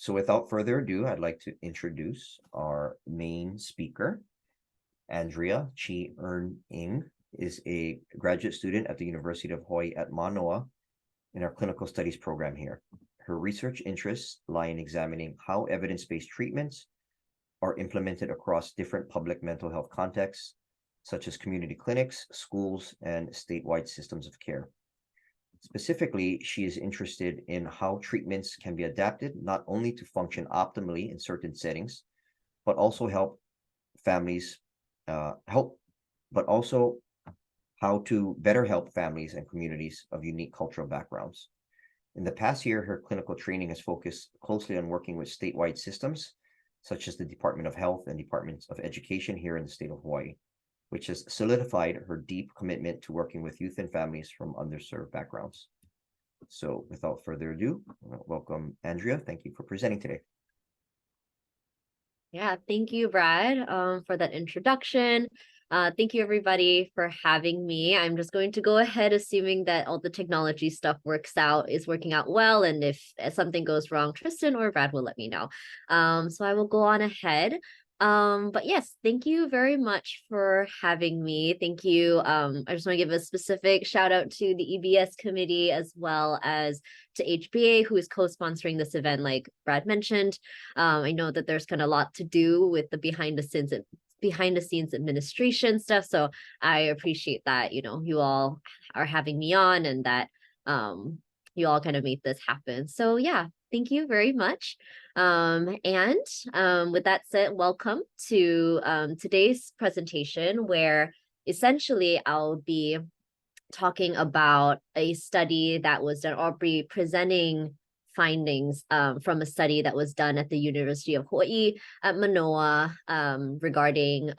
So without further ado, I'd like to introduce our main speaker. Andrea Ng is a graduate student at the University of Hawaii at Manoa in our clinical studies program here. Her research interests lie in examining how evidence-based treatments are implemented across different public mental health contexts, such as community clinics, schools, and statewide systems of care. Specifically, she is interested in how treatments can be adapted not only to function optimally in certain settings, but also but also how to better help families and communities of unique cultural backgrounds. In the past year, her clinical training has focused closely on working with statewide systems, such as the Department of Health and Departments of Education here in the state of Hawaii, which has solidified her deep commitment to working with youth and families from underserved backgrounds. So without further ado, welcome, Andrea. Thank you for presenting today. Yeah, thank you, Brad, for that introduction. Thank you, everybody, for having me. I'm just going to go ahead, assuming that all the technology stuff is working out well. And if something goes wrong, Tristan or Brad will let me know. So I will go on ahead. But yes, thank you very much for having me. Thank you. I just want to give a specific shout out to the EBS committee as well as to HBA, who is co-sponsoring this event, like Brad mentioned. I know that there's kind of a lot to do with the behind the scenes administration stuff. So I appreciate that, you all are having me on and that you all kind of made this happen. So yeah, thank you very much. With that said, welcome to today's presentation, where essentially I'll be talking about a study that was done, or be presenting findings from a study that was done at the University of Hawaii at Manoa regarding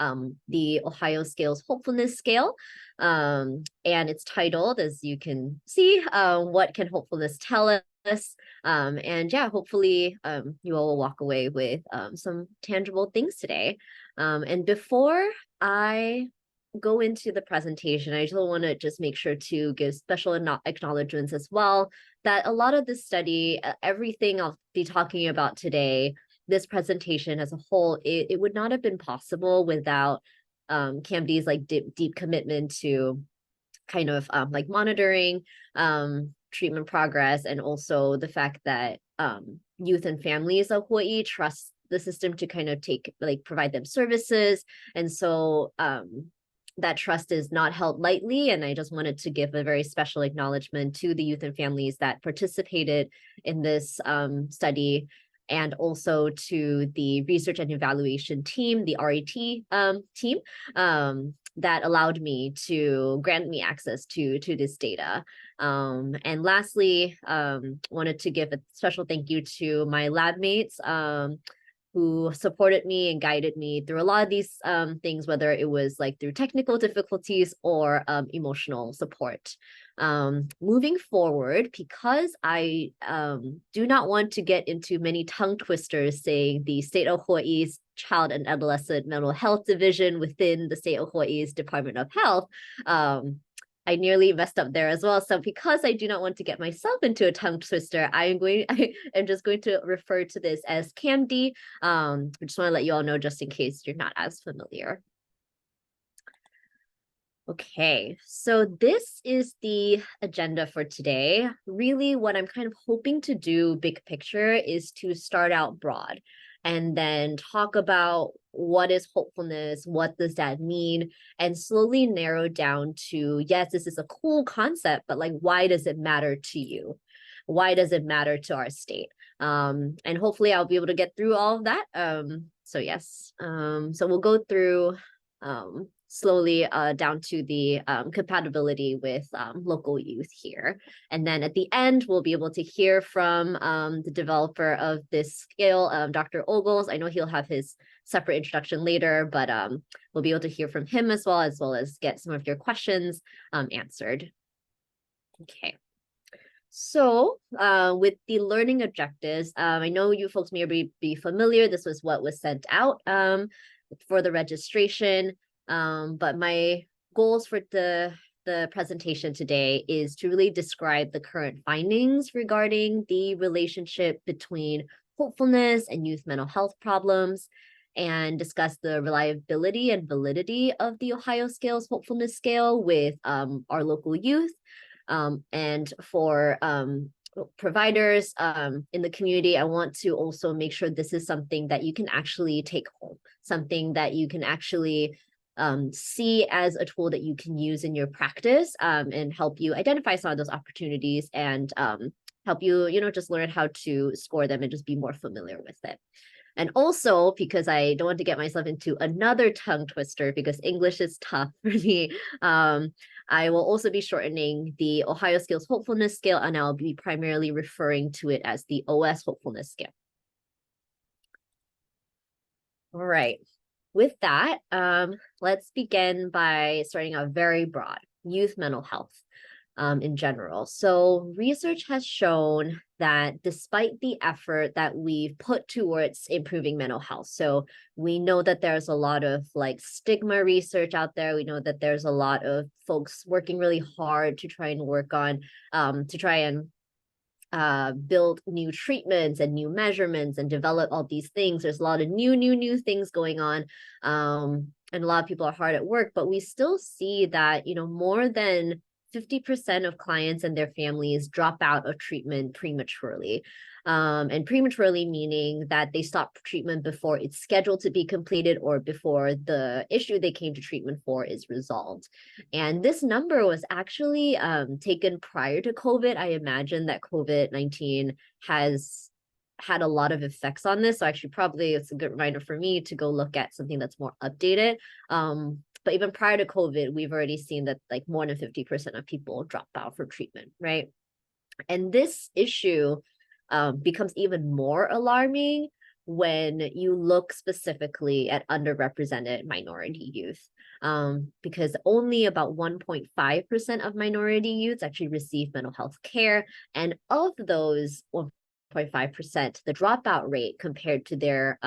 the Ohio Scale's Hopefulness Scale. And it's titled, as you can see, What Can Hopefulness Tell Us? And yeah, hopefully you all will walk away with some tangible things today. And before I go into the presentation, I just want to make sure to give special acknowledgements as well, that a lot of this study, everything I'll be talking about today, this presentation as a whole, it would not have been possible without CAMD's like deep commitment to kind of like monitoring treatment progress, and also the fact that youth and families of Hawaii trust the system to kind of provide them services. And so that trust is not held lightly. And I just wanted to give a very special acknowledgement to the youth and families that participated in this study, and also to the research and evaluation team, the RET team, that allowed me to grant me access to this data. And lastly, wanted to give a special thank you to my lab mates who supported me and guided me through a lot of these things, whether it was like through technical difficulties or emotional support. Moving forward, because I do not want to get into many tongue twisters saying the state of Hawaii's Child and Adolescent Mental Health Division within the state of Hawaii's Department of Health, I nearly messed up there as well. So because I do not want to get myself into a tongue twister, I am just going to refer to this as CAMD. I just want to let you all know, just in case you're not as familiar. Okay, so this is the agenda for today. Really, what I'm kind of hoping to do, big picture, is to start out broad and then talk about what is hopefulness, what does that mean, and slowly narrow down to, yes, this is a cool concept, but like, why does it matter to you? Why does it matter to our state? And hopefully I'll be able to get through all of that. So yes, so we'll go through slowly down to the compatibility with local youth here. And then at the end, we'll be able to hear from the developer of this scale, Dr. Ogles. I know he'll have his separate introduction later, but we'll be able to hear from him as well as get some of your questions answered. Okay. So with the learning objectives, I know you folks may be familiar. This was what was sent out for the registration. But my goals for the presentation today is to really describe the current findings regarding the relationship between hopefulness and youth mental health problems, and discuss the reliability and validity of the Ohio Scale's Hopefulness Scale with our local youth. And for providers in the community, I want to also make sure this is something that you can actually take home, something that you can actually see as a tool that you can use in your practice, and help you identify some of those opportunities, and help you, just learn how to score them and just be more familiar with it. And also, because I don't want to get myself into another tongue twister, because English is tough for me, I will also be shortening the Ohio Scale's Hopefulness Scale, and I'll be primarily referring to it as the OS Hopefulness Scale. All right. With that, let's begin by starting out very broad, youth mental health in general. So research has shown that despite the effort that we've put towards improving mental health, so we know that there's a lot of stigma research out there. We know that there's a lot of folks working really hard to try and work on, to try and build new treatments and new measurements and develop all these things. There's a lot of new things going on. And a lot of people are hard at work, but we still see that, more than 50% of clients and their families drop out of treatment prematurely. And prematurely meaning that they stop treatment before it's scheduled to be completed or before the issue they came to treatment for is resolved. And this number was actually taken prior to COVID. I imagine that COVID-19 has had a lot of effects on this. So actually, probably it's a good reminder for me to go look at something that's more updated. But even prior to COVID, we've already seen that more than 50% of people drop out for treatment, right? And this issue becomes even more alarming when you look specifically at underrepresented minority youth, because only about 1.5% of minority youths actually receive mental health care. And of those 1.5%, the dropout rate compared to their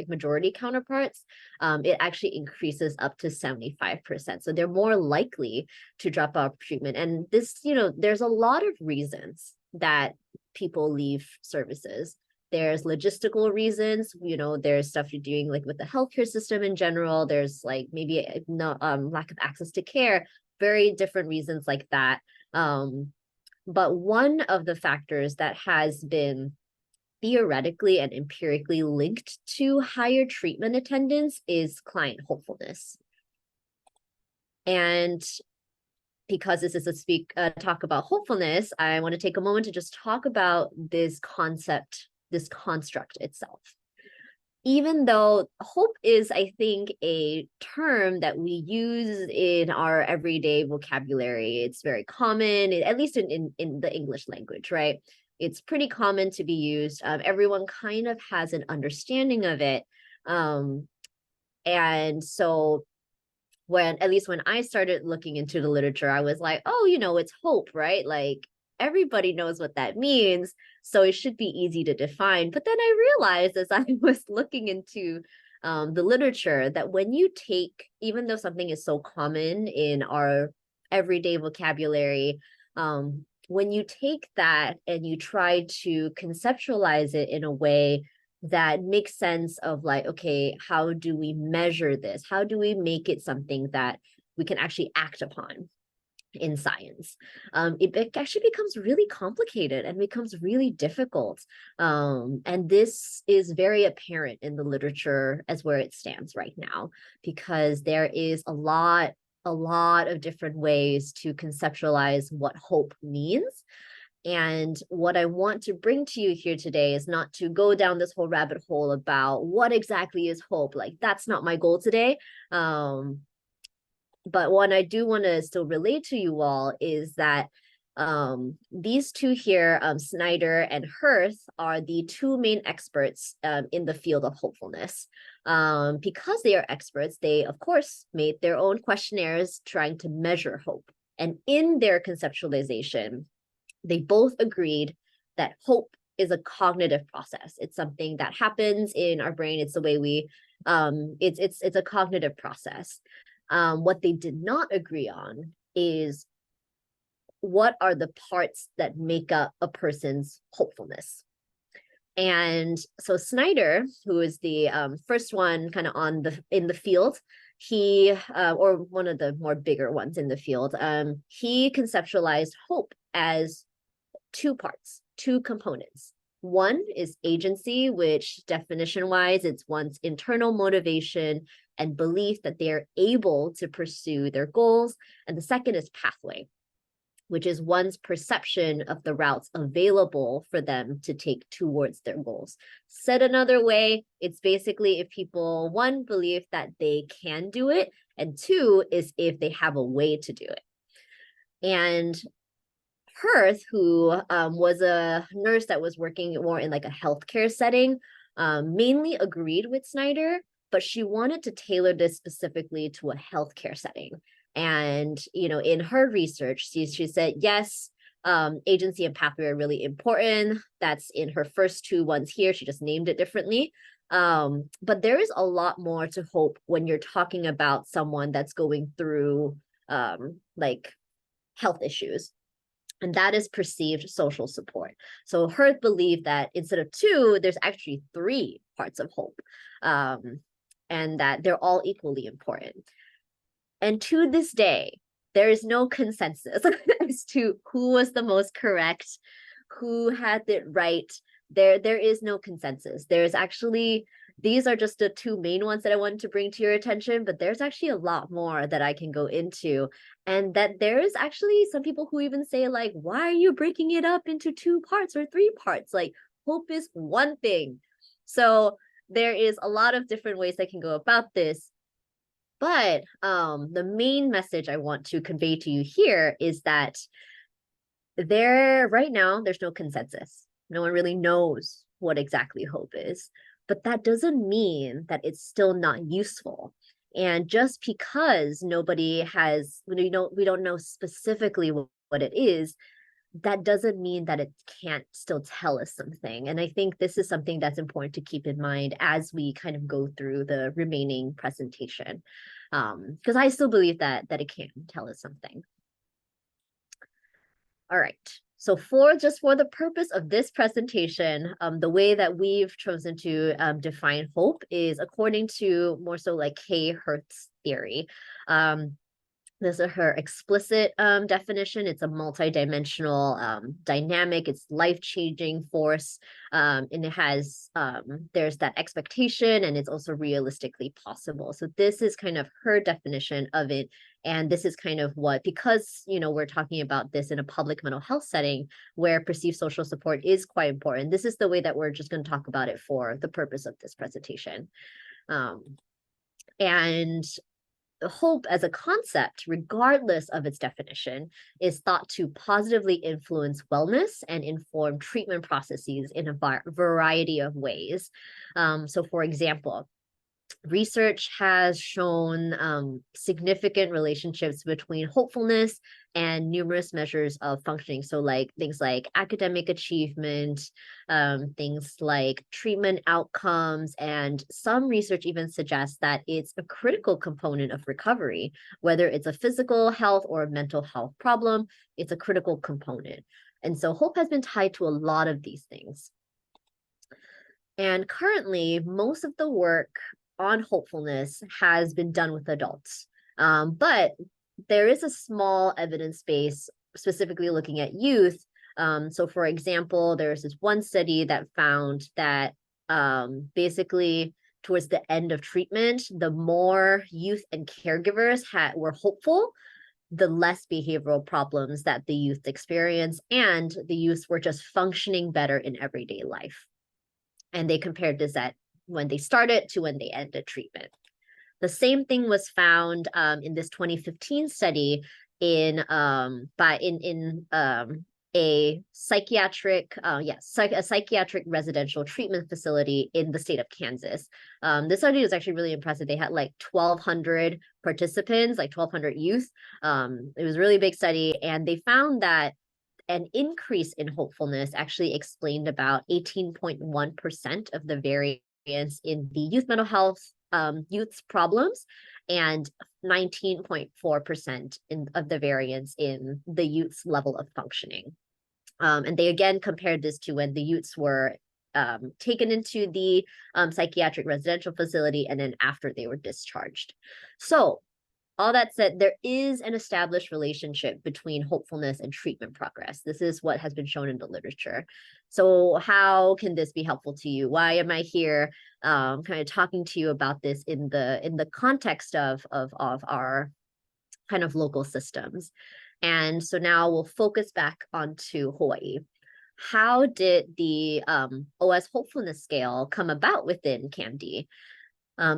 majority counterparts, it actually increases up to 75%. So they're more likely to drop out of treatment. And this, there's a lot of reasons that people leave services. There's logistical reasons, there's stuff you're doing with the healthcare system in general. There's maybe no lack of access to care, very different reasons like that. But one of the factors that has been theoretically and empirically linked to higher treatment attendance is client hopefulness. And because this is a talk about hopefulness, I want to take a moment to just talk about this concept, this construct itself. Even though hope is, I think, a term that we use in our everyday vocabulary, it's very common, at least in the English language, right? It's pretty common to be used. Everyone kind of has an understanding of it. And so at least when I started looking into the literature, I was like, oh, it's hope, right? Everybody knows what that means, so it should be easy to define. But then I realized as I was looking into the literature that when you take, even though something is so common in our everyday vocabulary, when you take that and you try to conceptualize it in a way that makes sense of okay, how do we measure this? How do we make it something that we can actually act upon in science? It actually becomes really complicated and becomes really difficult. And this is very apparent in the literature as where it stands right now, because there is a lot of different ways to conceptualize what hope means. And what I want to bring to you here today is not to go down this whole rabbit hole about what exactly is hope. That's not my goal today. But what I do want to still relate to you all is that these two here, Snyder and Hirth, are the two main experts in the field of hopefulness. Because they are experts, they, of course, made their own questionnaires trying to measure hope. And in their conceptualization, they both agreed that hope is a cognitive process. It's something that happens in our brain. It's the way we, it's a cognitive process. What they did not agree on is what are the parts that make up a person's hopefulness? And so Snyder, who is the first one kind of in the field, he or one of the more bigger ones in the field, he conceptualized hope as two parts, two components. One is agency, which definition-wise, it's one's internal motivation and belief that they're able to pursue their goals. And the second is pathway, which is one's perception of the routes available for them to take towards their goals. Said another way, it's basically if people, one, believe that they can do it, and two, is if they have a way to do it. And Hirth, who was a nurse that was working more in like a healthcare setting, mainly agreed with Snyder, but she wanted to tailor this specifically to a healthcare setting. And, in her research, she said, yes, agency and pathway are really important. That's in her first two ones here. She just named it differently. But there is a lot more to hope when you're talking about someone that's going through like health issues. And that is perceived social support. So Hirth believed that instead of two, there's actually three parts of hope, and that they're all equally important. And to this day, there is no consensus as to who was the most correct, who had it right. There is no consensus. There's actually, these are just the two main ones that I wanted to bring to your attention, but there's actually a lot more that I can go into. And that there's actually some people who even say, like, why are you breaking it up into two parts or three parts? Like, hope is one thing. So there is a lot of different ways I can go about this. But the main message I want to convey to you here is that right now, there's no consensus. No one really knows what exactly hope is. But that doesn't mean that it's still not useful. And just because nobody has, we don't know specifically what it is, that doesn't mean that it can't still tell us something. And I think this is something that's important to keep in mind as we kind of go through the remaining presentation. Because I still believe that it can tell us something. All right. So for the purpose of this presentation, the way that we've chosen to define hope is according to more so like Kay Hirth's theory. This is her explicit definition. It's a multidimensional dynamic. It's life-changing force. And it has, there's that expectation, and it's also realistically possible. So this is kind of her definition of it. And this is kind of what, because, we're talking about this in a public mental health setting where perceived social support is quite important. This is the way that we're just going to talk about it for the purpose of this presentation. And hope as a concept, regardless of its definition, is thought to positively influence wellness and inform treatment processes in a variety of ways. So for example, research has shown significant relationships between hopefulness and numerous measures of functioning. So like things like academic achievement, things like treatment outcomes, and some research even suggests that it's a critical component of recovery, whether it's a physical health or a mental health problem, it's a critical component. And so hope has been tied to a lot of these things. And currently, most of the work on hopefulness has been done with adults. But there is a small evidence base specifically looking at youth. So for example, there's this one study that found that basically towards the end of treatment, the more youth and caregivers were hopeful, the less behavioral problems that the youth experienced, and the youth were just functioning better in everyday life. And they compared this at when they started to when they ended treatment. The same thing was found in this 2015 study in a psychiatric residential treatment facility in the state of Kansas. This study was actually really impressive. They had like 1,200 participants, like 1,200 youth. It was a really big study, and they found that an increase in hopefulness actually explained about 18.1% of the variance in the youth mental health, youth's problems, and 19.4% of the variance in the youth's level of functioning. And they again compared this to when the youths were taken into the psychiatric residential facility and then after they were discharged. So all that said, there is an established relationship between hopefulness and treatment progress. This is what has been shown in the literature. So how can this be helpful to you? Why am I here kind of talking to you about this in the context of our kind of local systems? And so now we'll focus back onto Hawaii. How did the OS Hopefulness Scale come about within CAMD?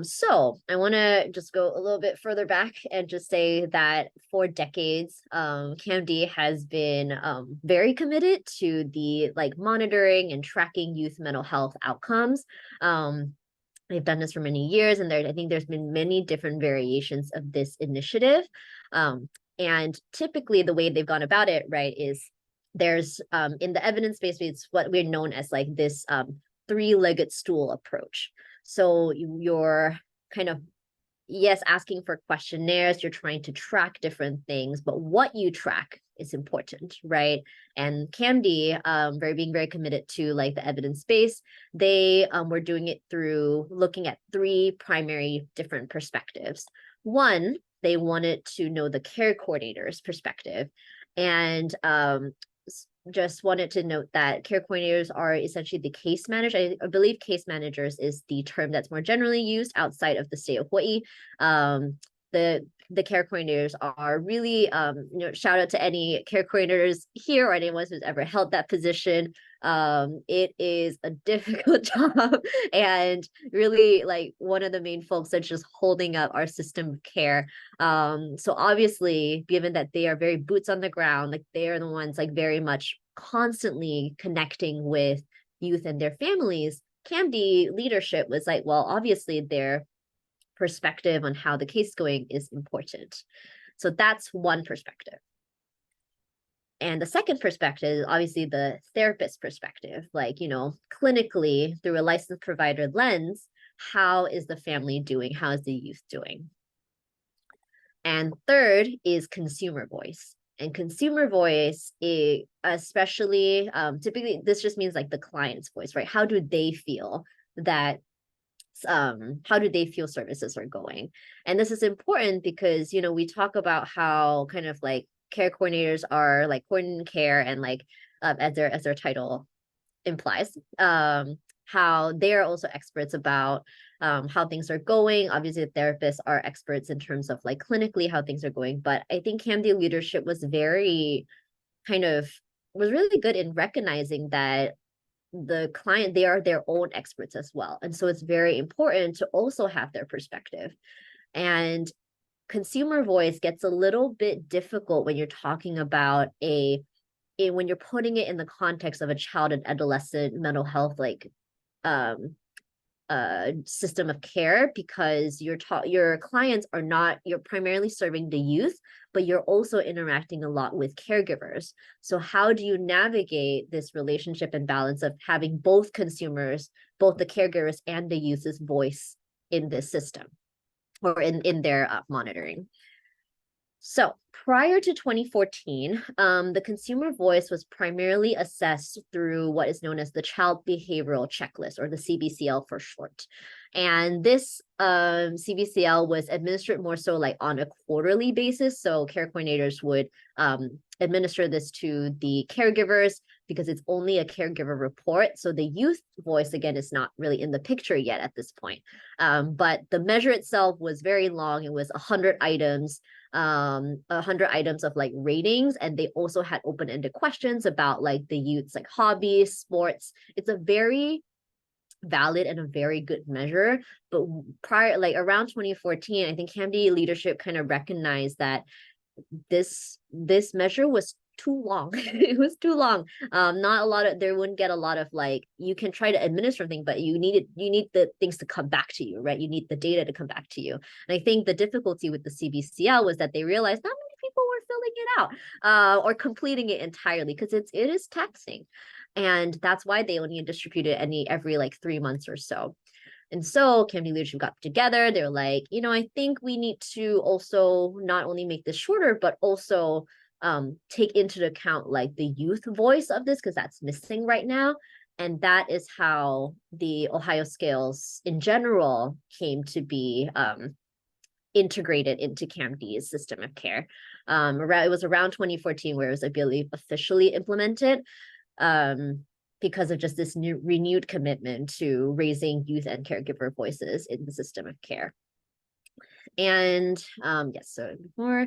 So I want to just go a little bit further back and just say that for decades, CAMD has been very committed to the monitoring and tracking youth mental health outcomes. They've done this for many years, and I think there's been many different variations of this initiative. And typically the way they've gone about it, right, is there's in the evidence base, it's what we're known as this three-legged stool approach. So you're kind of, yes, asking for questionnaires, you're trying to track different things, but what you track is important, right? And CAMD, being very committed to the evidence base, they were doing it through looking at three primary different perspectives. One, they wanted to know the care coordinator's perspective. And just wanted to note that care coordinators are essentially the case manager. I believe case managers is the term that's more generally used outside of the state of Hawaii. The care coordinators are really, shout out to any care coordinators here or anyone who's ever held that position. It is a difficult job and really one of the main folks that's just holding up our system of care. So obviously, given that they are very boots on the ground, they are the ones very much constantly connecting with youth and their families, CAMD leadership was well, obviously their perspective on how the case is going is important. So that's one perspective. And the second perspective is obviously the therapist perspective, clinically through a licensed provider lens, how is the family doing? How is the youth doing? And third is consumer voice. And consumer voice, especially, typically, this just means the client's voice, right? How do they feel how do they feel services are going? And this is important because, we talk about how kind of care coordinators are coordinating care and as their title implies, how they're also experts about how things are going. Obviously, the therapists are experts in terms of clinically how things are going. But I think CAMD leadership was really good in recognizing that the client, they are their own experts as well. And so it's very important to also have their perspective. And consumer voice gets a little bit difficult when you're talking about when you're putting it in the context of a child and adolescent mental health system of care, because your clients are not, you're primarily serving the youth, but you're also interacting a lot with caregivers. So how do you navigate this relationship and balance of having both consumers, both the caregivers and the youth's voice in this system or in their monitoring? So prior to 2014, the consumer voice was primarily assessed through what is known as the Child Behavioral Checklist, or the CBCL for short. And this CBCL was administered more so on a quarterly basis. So care coordinators would administer this to the caregivers because it's only a caregiver report. So the youth voice, again, is not really in the picture yet at this point. But the measure itself was very long. It was 100 items. 100 items of ratings, and they also had open-ended questions about the youth's hobbies, sports. It's a very valid and a very good measure. But prior, around 2014, I think CAMD leadership kind of recognized that this measure was too long. It was too long. Not a lot of, there wouldn't get a lot of you can try to administer things, but you need the things to come back to you, right? You need the data to come back to you. And I think the difficulty with the CBCL was that they realized not many people were filling it out or completing it entirely, because it is taxing. And that's why they only distributed every 3 months or so. And so community leadership got together. They're like, I think we need to also not only make this shorter, but also take into account like the youth voice of this, because that's missing right now. And that is how the Ohio scales in general came to be integrated into CAMD's system of care. It was around 2014 where it was, I believe, officially implemented, because of just this renewed commitment to raising youth and caregiver voices in the system of care. And yes, so more.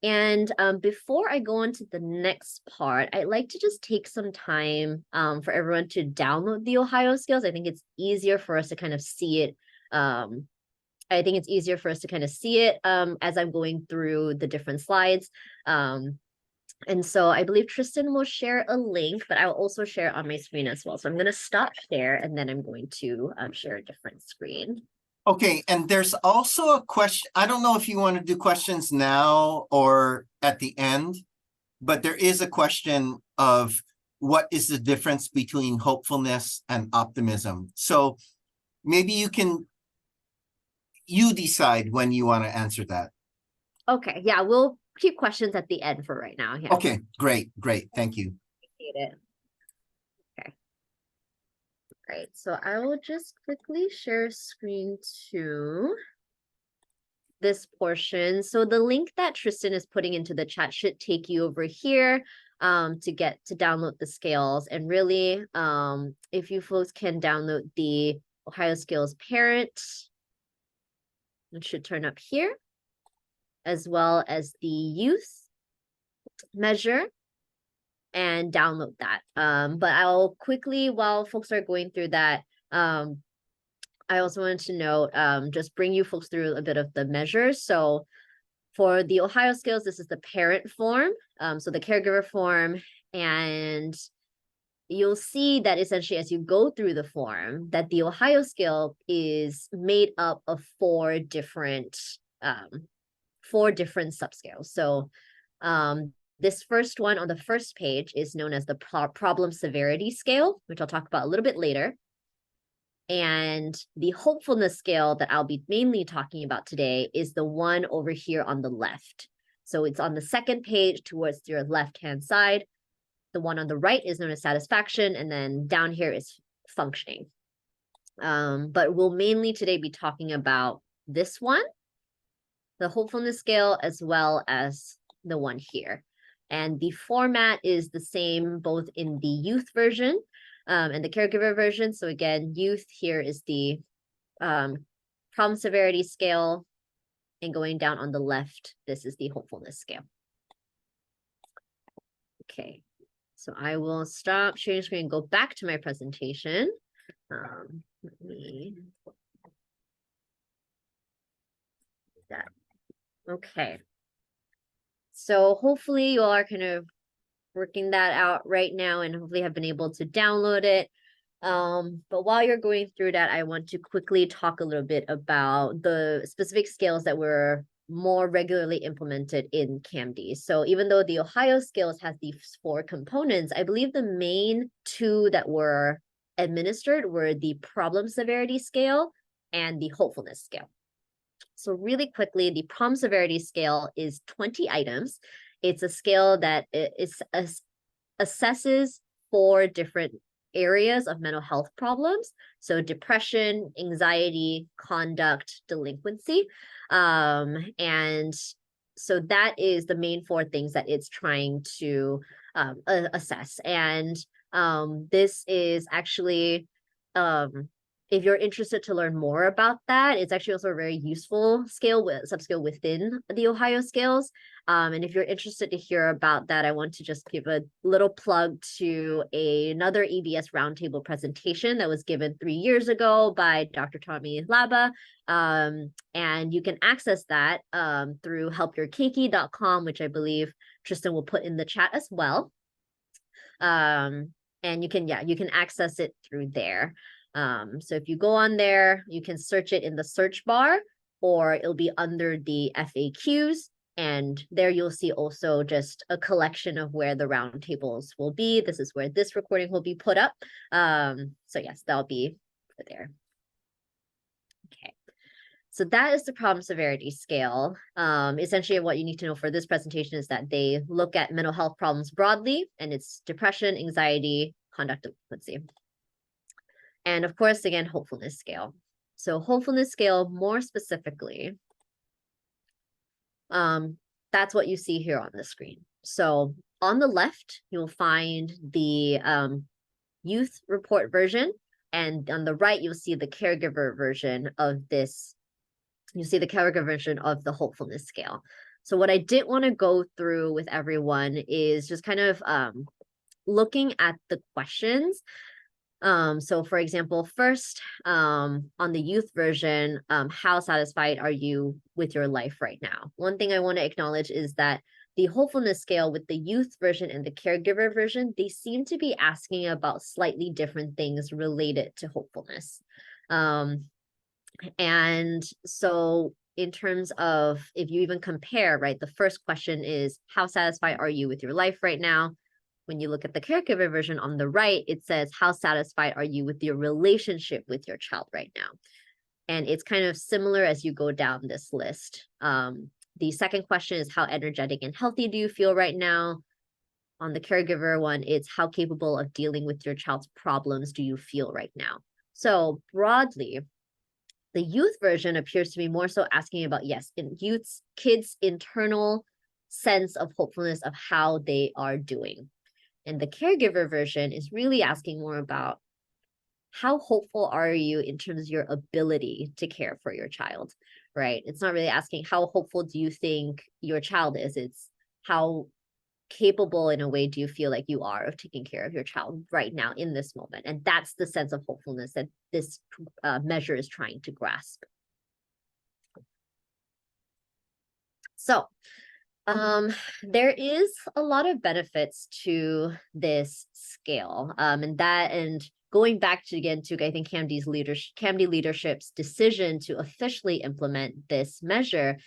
And before I go on to the next part, I'd like to just take some time for everyone to download the Ohio scales. I think it's easier for us to kind of see it. As I'm going through the different slides. And so I believe Tristan will share a link, but I will also share it on my screen as well. So I'm going to stop share and then I'm going to share a different screen. Okay, and there's also a question. I don't know if you want to do questions now or at the end, but there is a question of what is the difference between hopefulness and optimism. So maybe you decide when you want to answer that. Okay, yeah, we'll keep questions at the end for right now. Yeah. Okay, great. Thank you. Appreciate it. Okay. Right, so I will just quickly share screen to this portion. So the link that Tristan is putting into the chat should take you over here to get to download the scales. And really, if you folks can download the Ohio Scales parent, it should turn up here, as well as the youth measure, and download that. But I'll quickly, while folks are going through that, I also wanted to note, just bring you folks through a bit of the measures. So for the Ohio scales, this is the parent form, so the caregiver form, and you'll see that essentially as you go through the form, that the Ohio scale is made up of four different subscales. So this first one on the first page is known as the problem severity scale, which I'll talk about a little bit later. And the hopefulness scale that I'll be mainly talking about today is the one over here on the left. So it's on the second page towards your left-hand side. The one on the right is known as satisfaction, and then down here is functioning. But we'll mainly today be talking about this one, the hopefulness scale, as well as the one here. And the format is the same both in the youth version and the caregiver version. So again, youth here is the problem severity scale, and going down on the left, this is the hopefulness scale. Okay, so I will stop sharing screen and go back to my presentation. Let me do that. Okay. So hopefully you all are kind of working that out right now and hopefully have been able to download it. But while you're going through that, I want to quickly talk a little bit about the specific scales that were more regularly implemented in CAMD. So even though the Ohio scales has these four components, I believe the main two that were administered were the problem severity scale and the hopefulness scale. So really quickly, the problem severity scale is 20 items. It's a scale that assesses 4 different areas of mental health problems. So depression, anxiety, conduct, delinquency. And so that is the main 4 things that it's trying to assess. And this is actually, if you're interested to learn more about that, it's actually also a very useful scale, subscale within the Ohio scales. And if you're interested to hear about that, I want to just give a little plug to another EBS roundtable presentation that was given 3 years ago by Dr. Tommy Laba. And you can access that through helpyourkeiki.com, which I believe Tristan will put in the chat as well. And you can access it through there. So if you go on there, you can search it in the search bar, or it'll be under the FAQs. And there you'll see also just a collection of where the roundtables will be. This is where this recording will be put up. So yes, that'll be there. Okay. So that is the problem severity scale. Essentially what you need to know for this presentation is that they look at mental health problems broadly, and it's depression, anxiety, conduct delinquency. And of course, again, hopefulness scale. So hopefulness scale, more specifically, that's what you see here on the screen. So on the left, you'll find the youth report version, and on the right, you'll see the caregiver version of this. You see the caregiver version of the hopefulness scale. So what I did want to go through with everyone is just kind of looking at the questions. So for example, first, on the youth version, how satisfied are you with your life right now? One thing I want to acknowledge is that the hopefulness scale with the youth version and the caregiver version, they seem to be asking about slightly different things related to hopefulness. And so in terms of, if you even compare, right, the first question is, how satisfied are you with your life right now? When you look at the caregiver version on the right, it says, how satisfied are you with your relationship with your child right now? And it's kind of similar as you go down this list. The second question is, how energetic and healthy do you feel right now? On the caregiver one, it's how capable of dealing with your child's problems do you feel right now? So broadly, the youth version appears to be more so asking about, yes, in kids' internal sense of hopefulness of how they are doing. And the caregiver version is really asking more about how hopeful are you in terms of your ability to care for your child, right? It's not really asking how hopeful do you think your child is. It's how capable in a way do you feel like you are of taking care of your child right now in this moment. And that's the sense of hopefulness that this measure is trying to grasp. So there is a lot of benefits to this scale, and going back to again to I think CAMD leadership's decision to officially implement this measure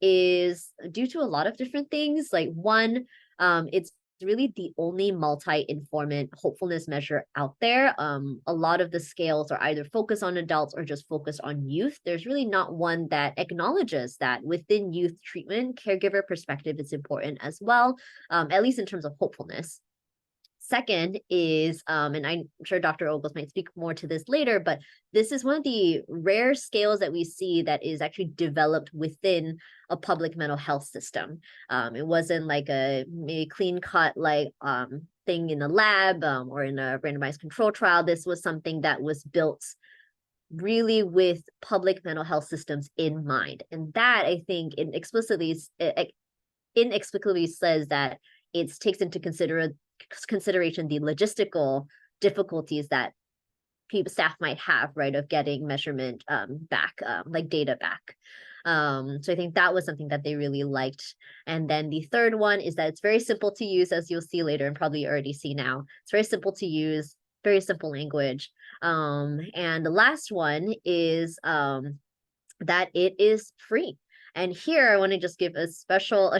is due to a lot of different things. Like one, it's really the only multi-informant hopefulness measure out there. A lot of the scales are either focused on adults or just focused on youth. There's really not one that acknowledges that within youth treatment, caregiver perspective is important as well, at least in terms of hopefulness. Second is, and I'm sure Dr. Ogles might speak more to this later, but this is one of the rare scales that we see that is actually developed within a public mental health system. It wasn't like a clean cut thing in a lab or in a randomized control trial. This was something that was built really with public mental health systems in mind. And that I think inexplicably says that it takes into consideration the logistical difficulties that staff might have, right, of getting measurement back, like data back. So I think that was something that they really liked. And then the third one is that it's very simple to use, as you'll see later and probably already see now. It's very simple to use, very simple language. And the last one is that it is free. And here I want to just give a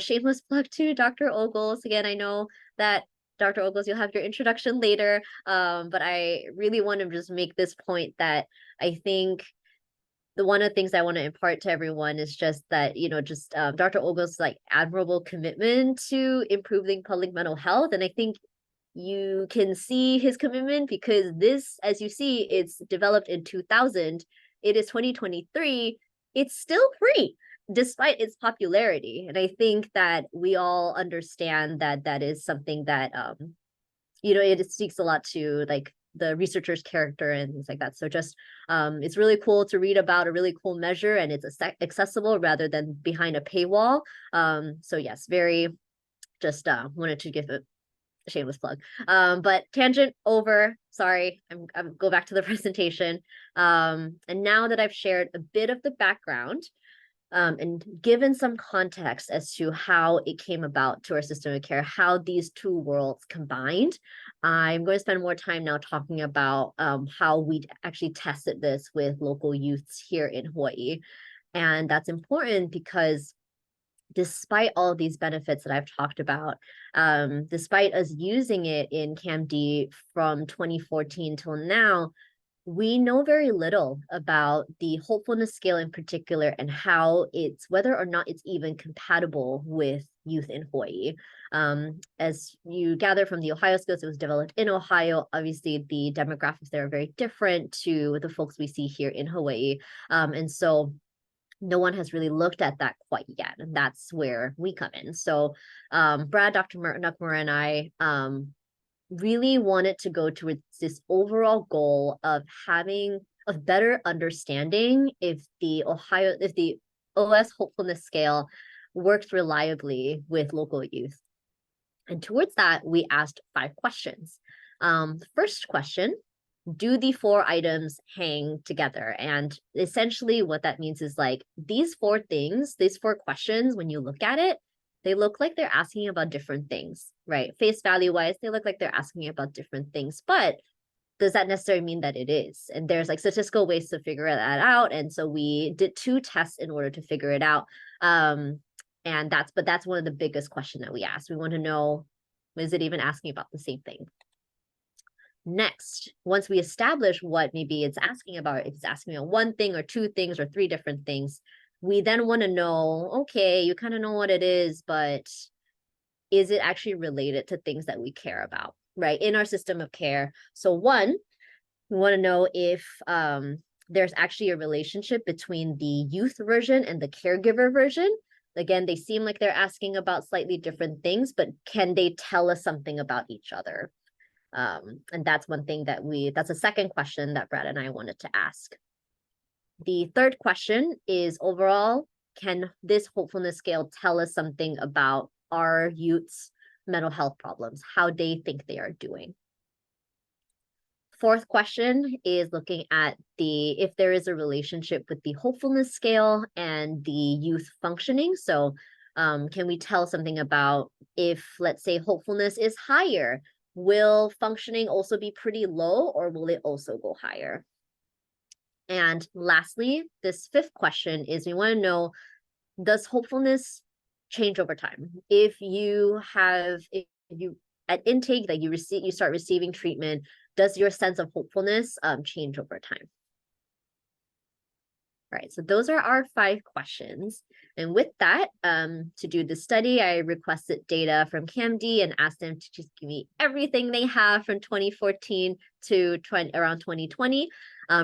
shameless plug to Dr. Ogles. Again, I know that Dr. Ogles, you'll have your introduction later, but I really want to just make this point that I think one of the things I want to impart to everyone is just that, Dr. Ogles' admirable commitment to improving public mental health. And I think you can see his commitment because this, as you see, it's developed in 2000. It is 2023. It's still free despite its popularity. And I think that we all understand that that is something that, it speaks a lot to the researcher's character and things like that. So just, it's really cool to read about a really cool measure, and it's accessible rather than behind a paywall. So yes, very just wanted to give a shameless plug. But tangent over, sorry, I'm go back to the presentation. And now that I've shared a bit of the background, and given some context as to how it came about to our system of care, how these two worlds combined, I'm going to spend more time now talking about how we actually tested this with local youths here in Hawaii. And that's important because despite all of these benefits that I've talked about, despite us using it in CAMD from 2014 till now, we know very little about the hopefulness scale in particular and how it's, whether or not it's even compatible with youth in Hawaii. As you gather from the Ohio scales, it was developed in Ohio. Obviously, the demographics there are very different to the folks we see here in Hawaii. And so no one has really looked at that quite yet. And that's where we come in. So Brad, Dr. Nuckmore, and I really wanted to go towards this overall goal of having a better understanding if the OS hopefulness scale works reliably with local youth. And towards that, we asked 5 questions. The first question, do the 4 items hang together? And essentially what that means is like these 4 things, these 4 questions, when you look at it, they look like they're asking about different things, right? Face value wise, they look like they're asking about different things, but does that necessarily mean that it is? And there's like statistical ways to figure that out. And so we did 2 tests in order to figure it out. And that's one of the biggest questions that we asked. We want to know, is it even asking about the same thing? Next, once we establish what maybe it's asking about, if it's asking about 1 thing or 2 things or 3 different things, we then want to know, okay, you kind of know what it is, but is it actually related to things that we care about, right? In our system of care. So 1, we want to know if there's actually a relationship between the youth version and the caregiver version. Again, they seem like they're asking about slightly different things, but can they tell us something about each other? And that's one thing that that's a second question that Brad and I wanted to ask. The third question is overall, can this hopefulness scale tell us something about our youth's mental health problems, how they think they are doing? Fourth question is looking at if there is a relationship with the hopefulness scale and the youth functioning. So can we tell something about if, let's say, hopefulness is higher, will functioning also be pretty low or will it also go higher? And lastly, this 5th question is we want to know, does hopefulness change over time? If you at intake, like you start receiving treatment, does your sense of hopefulness change over time? All right, so those are our 5 questions. And with that, to do the study, I requested data from CAMD and asked them to just give me everything they have from 2014 to around 2020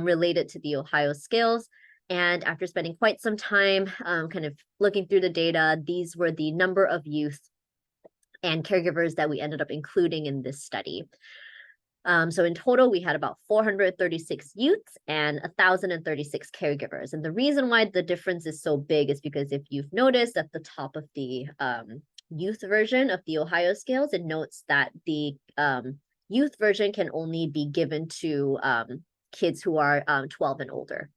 related to the Ohio scales. And after spending quite some time kind of looking through the data, these were the number of youth and caregivers that we ended up including in this study. So in total, we had about 436 youths and 1,036 caregivers. And the reason why the difference is so big is because if you've noticed at the top of the youth version of the Ohio scales, it notes that the youth version can only be given to kids who are 12 and older.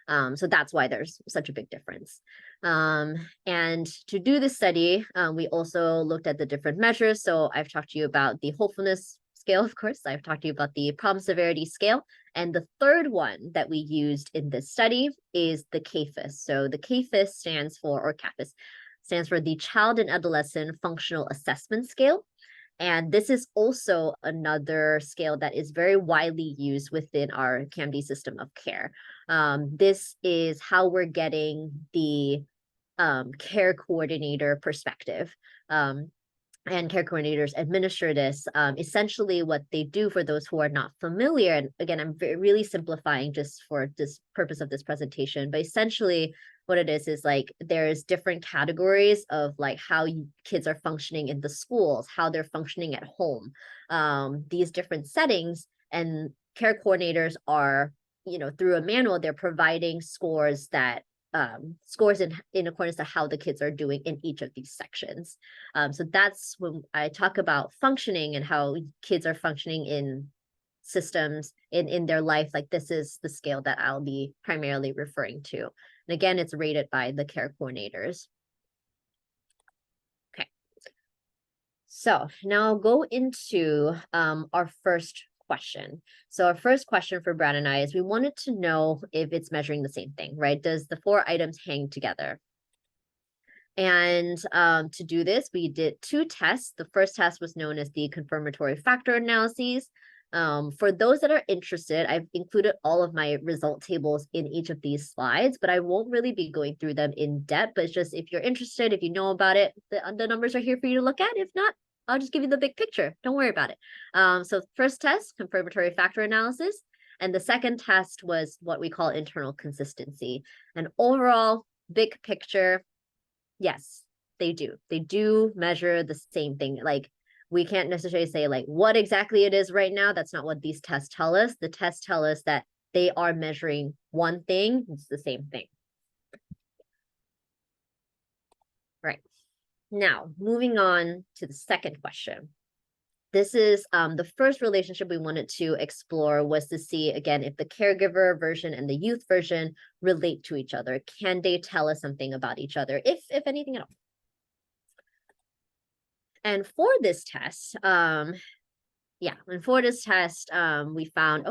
So that's why there's such a big difference. And to do this study, we also looked at the different measures. So I've talked to you about the hopefulness scale, of course. I've talked to you about the problem severity scale. And the third one that we used in this study is the CAFAS. So the CAFAS stands for, or CAFAS, stands for the Child and Adolescent Functional Assessment Scale. And this is also another scale that is very widely used within our CAMD system of care. This is how we're getting the care coordinator perspective. And care coordinators administer this. Essentially what they do, for those who are not familiar, and again, I'm really simplifying just for this purpose of this presentation, but essentially what it is like there's different categories of like how kids are functioning in the schools, how they're functioning at home, these different settings, and care coordinators are, through a manual, they're providing scores that scores in accordance to how the kids are doing in each of these sections. So that's when I talk about functioning and how kids are functioning in systems in their life. Like this is the scale that I'll be primarily referring to. And again, it's rated by the care coordinators. Okay. So now I'll go into our first question. So our first question for Brad and I is we wanted to know if it's measuring the same thing, right? Does the 4 items hang together? And to do this, we did 2 tests. The first test was known as the confirmatory factor analyses. For those that are interested, I've included all of my result tables in each of these slides, but I won't really be going through them in depth. But it's just if you're interested, if you know about it, the numbers are here for you to look at. If not, I'll just give you the big picture. Don't worry about it. So first test, confirmatory factor analysis. And the second test was what we call internal consistency. And overall, big picture, yes, they do. They do measure the same thing. Like, we can't necessarily say like what exactly it is right now. That's not what these tests tell us. The tests tell us that they are measuring one thing. It's the same thing. Right. Now, moving on to the second question. This is the first relationship we wanted to explore was to see, again, if the caregiver version and the youth version relate to each other. Can they tell us something about each other, if anything at all? And for this test, we found,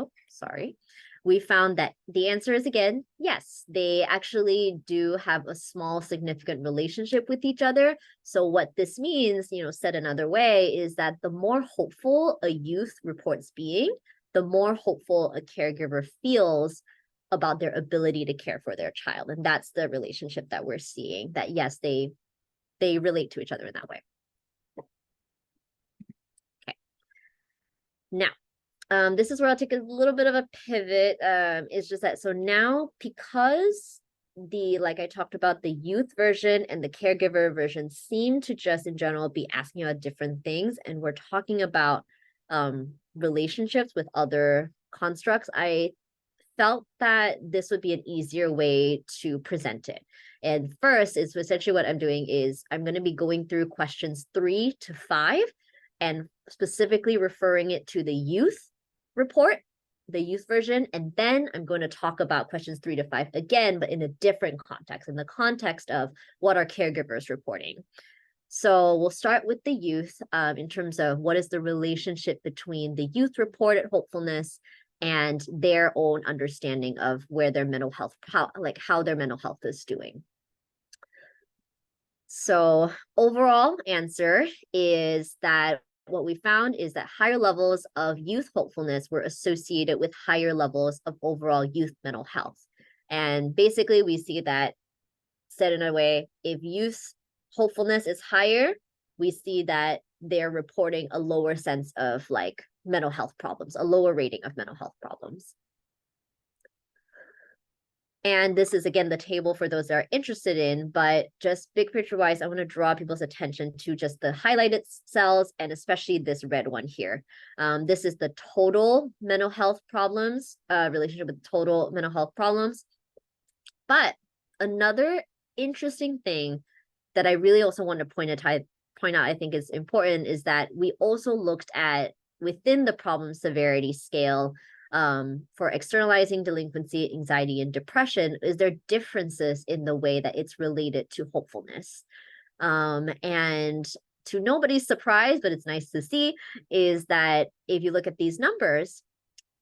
we found that the answer is, again, yes, they actually do have a small significant relationship with each other. So what this means, said another way, is that the more hopeful a youth reports being, the more hopeful a caregiver feels about their ability to care for their child. And that's the relationship that we're seeing, that yes, they relate to each other in that way. Okay. Now, this is where I'll take a little bit of a pivot. It's just that, so now, because like I talked about, the youth version and the caregiver version seem to just in general be asking about different things, and we're talking about relationships with other constructs, I felt that this would be an easier way to present it. And first, is essentially what I'm doing is I'm going to be going through questions 3 to 5 and specifically referring it to the youth report, the youth version, and then I'm going to talk about questions 3 to 5 again, but in a different context, in the context of what are caregivers reporting. So we'll start with the youth in terms of what is the relationship between the youth report at Hopefulness and their own understanding of where their mental health, how their mental health is doing. So overall answer is that what we found is that higher levels of youth hopefulness were associated with higher levels of overall youth mental health. And basically we see that, said in a way, if youth hopefulness is higher, we see that they're reporting a lower sense of like mental health problems, a lower rating of mental health problems. And this is, again, the table for those that are interested in, but just big picture wise, I want to draw people's attention to just the highlighted cells and especially this red one here. This is the total mental health problems, relationship with total mental health problems. But another interesting thing that I really also want to point out, I think is important, is that we also looked at within the problem severity scale for externalizing delinquency, anxiety, and depression, is there differences in the way that it's related to hopefulness. And to nobody's surprise, but it's nice to see, is that if you look at these numbers,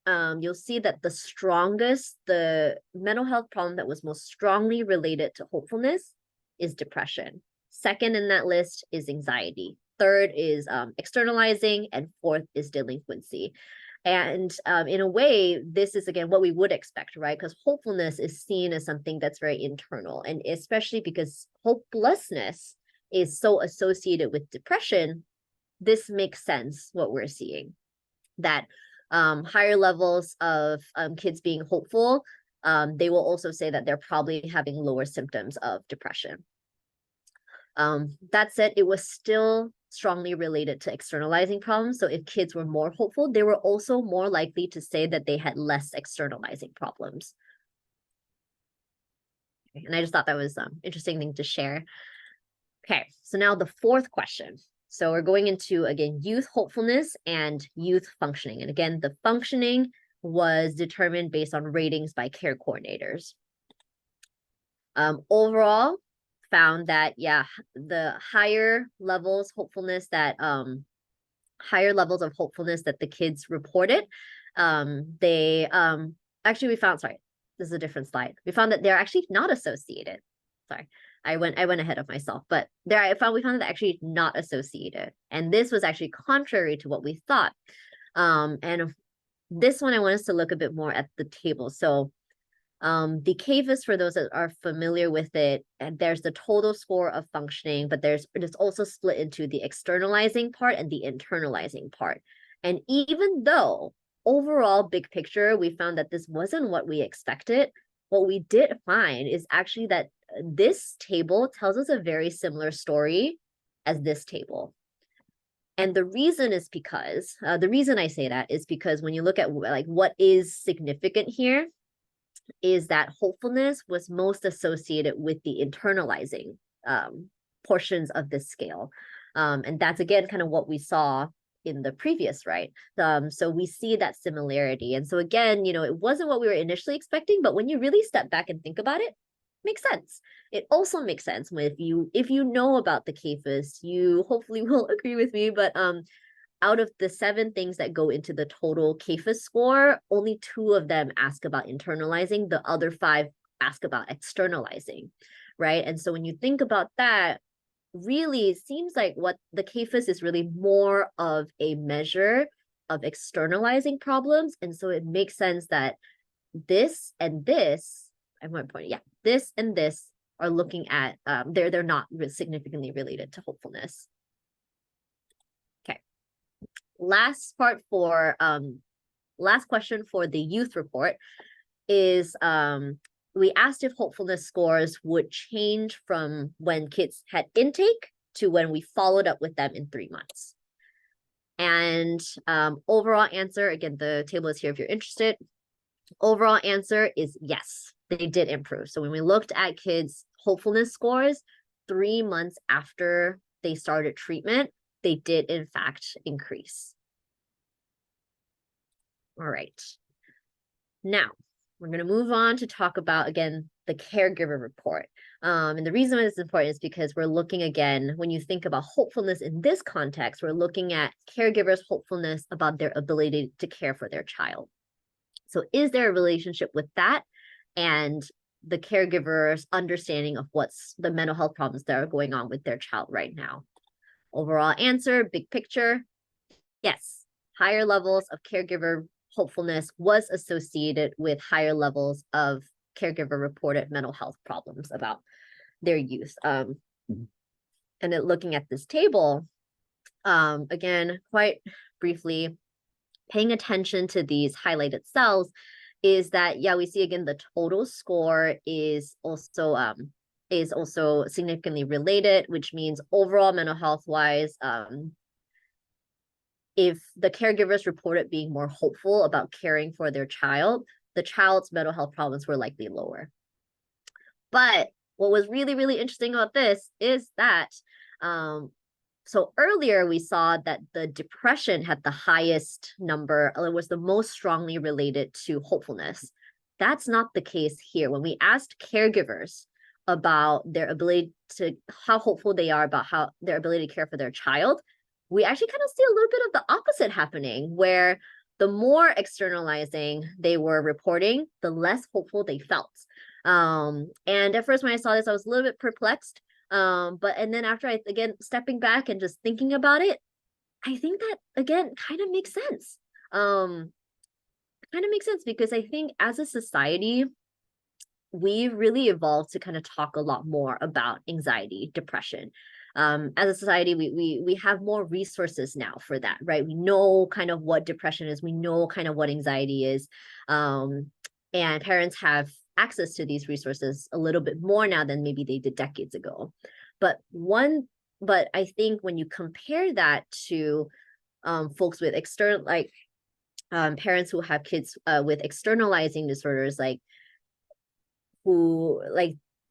you'll see that the mental health problem that was most strongly related to hopefulness is depression. Second in that list is anxiety. Third is externalizing, and fourth is delinquency. And in a way, this is, again, what we would expect, right? Because hopefulness is seen as something that's very internal, and especially because hopelessness is so associated with depression, this makes sense what we're seeing, that higher levels of kids being hopeful, they will also say that they're probably having lower symptoms of depression. That said, it was still strongly related to externalizing problems. So if kids were more hopeful, they were also more likely to say that they had less externalizing problems. And I just thought that was an interesting thing to share. Okay, so now the fourth question. So we're going into, again, youth hopefulness and youth functioning. And again, the functioning was determined based on ratings by care coordinators. Overall, found that, yeah, the higher levels of hopefulness that the kids reported, actually we found, sorry, this is a different slide. We found that they're actually not associated. Sorry, I went ahead of myself, but we found that they're actually not associated. And this was actually contrary to what we thought. And this one, I want us to look a bit more at the table. So the CAFES, for those that are familiar with it, and there's the total score of functioning, but it's also split into the externalizing part and the internalizing part. And even though overall big picture, we found that this wasn't what we expected, what we did find is actually that this table tells us a very similar story as this table. And the reason is because, the reason I say that is because when you look at like what is significant here, is that hopefulness was most associated with the internalizing portions of this scale. And that's again kind of what we saw in the previous, right? So we see that similarity. And so again, it wasn't what we were initially expecting, but when you really step back and think about it, makes sense. It also makes sense if you know about the CAFES, you hopefully will agree with me, but out of the 7 things that go into the total CAFES score, only 2 of them ask about internalizing, the other 5 ask about externalizing, right? And so when you think about that, really it seems like what the CAFES is really more of a measure of externalizing problems. And so it makes sense that this and this, at one point, yeah, this and this are looking at, they're not significantly related to hopefulness. Last question for the youth report is we asked if hopefulness scores would change from when kids had intake to when we followed up with them in 3 months. And overall answer, again, the table is here if you're interested. Overall answer is yes, they did improve. So when we looked at kids' hopefulness scores 3 months after they started treatment, they did in fact increase. All right. Now, we're going to move on to talk about, again, the caregiver report. And the reason why this is important is because we're looking again, when you think about hopefulness in this context, we're looking at caregivers' hopefulness about their ability to care for their child. So is there a relationship with that and the caregiver's understanding of what's the mental health problems that are going on with their child right now? Overall answer, big picture, yes. Higher levels of caregiver hopefulness was associated with higher levels of caregiver reported mental health problems about their youth. And then looking at this table, again, quite briefly, paying attention to these highlighted cells is that, yeah, we see again, the total score is also significantly related, which means overall mental health wise, if the caregivers reported being more hopeful about caring for their child, the child's mental health problems were likely lower. But what was really, really interesting about this is that, so earlier we saw that the depression had the highest number, it was the most strongly related to hopefulness. That's not the case here. When we asked caregivers about their ability to, how hopeful they are about how their ability to care for their child, we actually kind of see a little bit of the opposite happening, where the more externalizing they were reporting, the less hopeful they felt. And at first when I saw this, I was a little bit perplexed. And then after again, stepping back and just thinking about it, I think that again, kind of makes sense. Because I think as a society, we've really evolved to kind of talk a lot more about anxiety, depression. As a society, we have more resources now for that, right? We know kind of what depression is. We know kind of what anxiety is. And parents have access to these resources a little bit more now than maybe they did decades ago. But I think when you compare that to folks with external, like parents who have kids with externalizing disorders,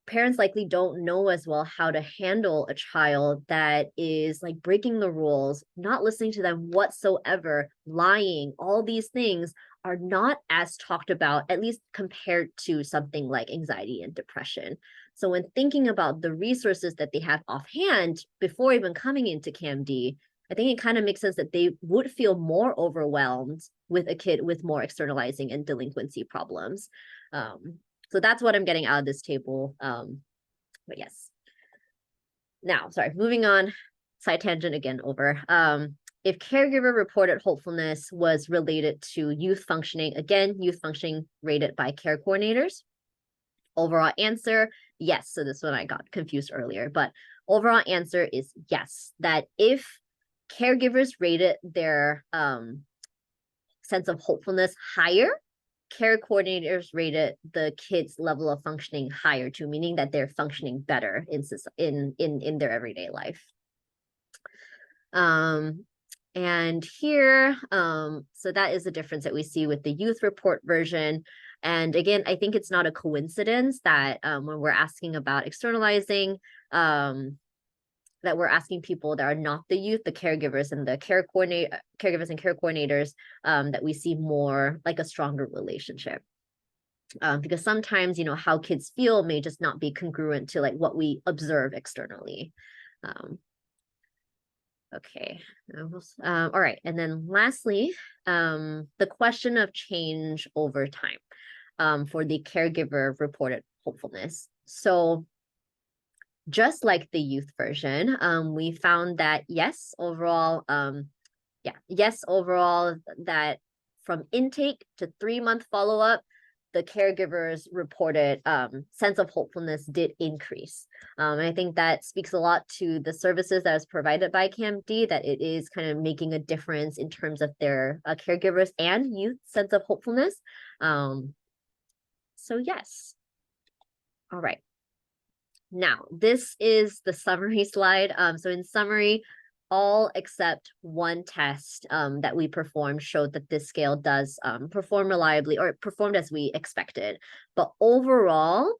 parents likely don't know as well how to handle a child that is like breaking the rules, not listening to them whatsoever, lying. All these things are not as talked about, at least compared to something like anxiety and depression. So when thinking about the resources that they have offhand before even coming into CAMD, I think it kind of makes sense that they would feel more overwhelmed with a kid with more externalizing and delinquency problems. So that's what I'm getting out of this table. But yes. Now, sorry, moving on, side tangent again over. if caregiver reported hopefulness was related to youth functioning, again, youth functioning rated by care coordinators. Overall answer, yes. So this one I got confused earlier, but overall answer is yes, that if caregivers rated their sense of hopefulness higher, care coordinators rated the kids' level of functioning higher too, meaning that they're functioning better in their everyday life. And here, so that is the difference that we see with the youth report version. And again, I think it's not a coincidence that when we're asking about externalizing, that we're asking people that are not the youth, the caregivers and the caregivers and care coordinators, that we see more like a stronger relationship. Because sometimes, you know, how kids feel may just not be congruent to like what we observe externally. Okay. All right. And then lastly, the question of change over time for the caregiver reported hopefulness. So just like the youth version, we found that yes, overall, that from intake to 3-month follow-up, the caregivers reported sense of hopefulness did increase. And I think that speaks a lot to the services that is provided by CAMD, that it is kind of making a difference in terms of their caregivers and youth sense of hopefulness. So yes. All right. Now, this is the summary slide. So in summary, all except one test that we performed showed that this scale does perform reliably, or performed as we expected. But overall,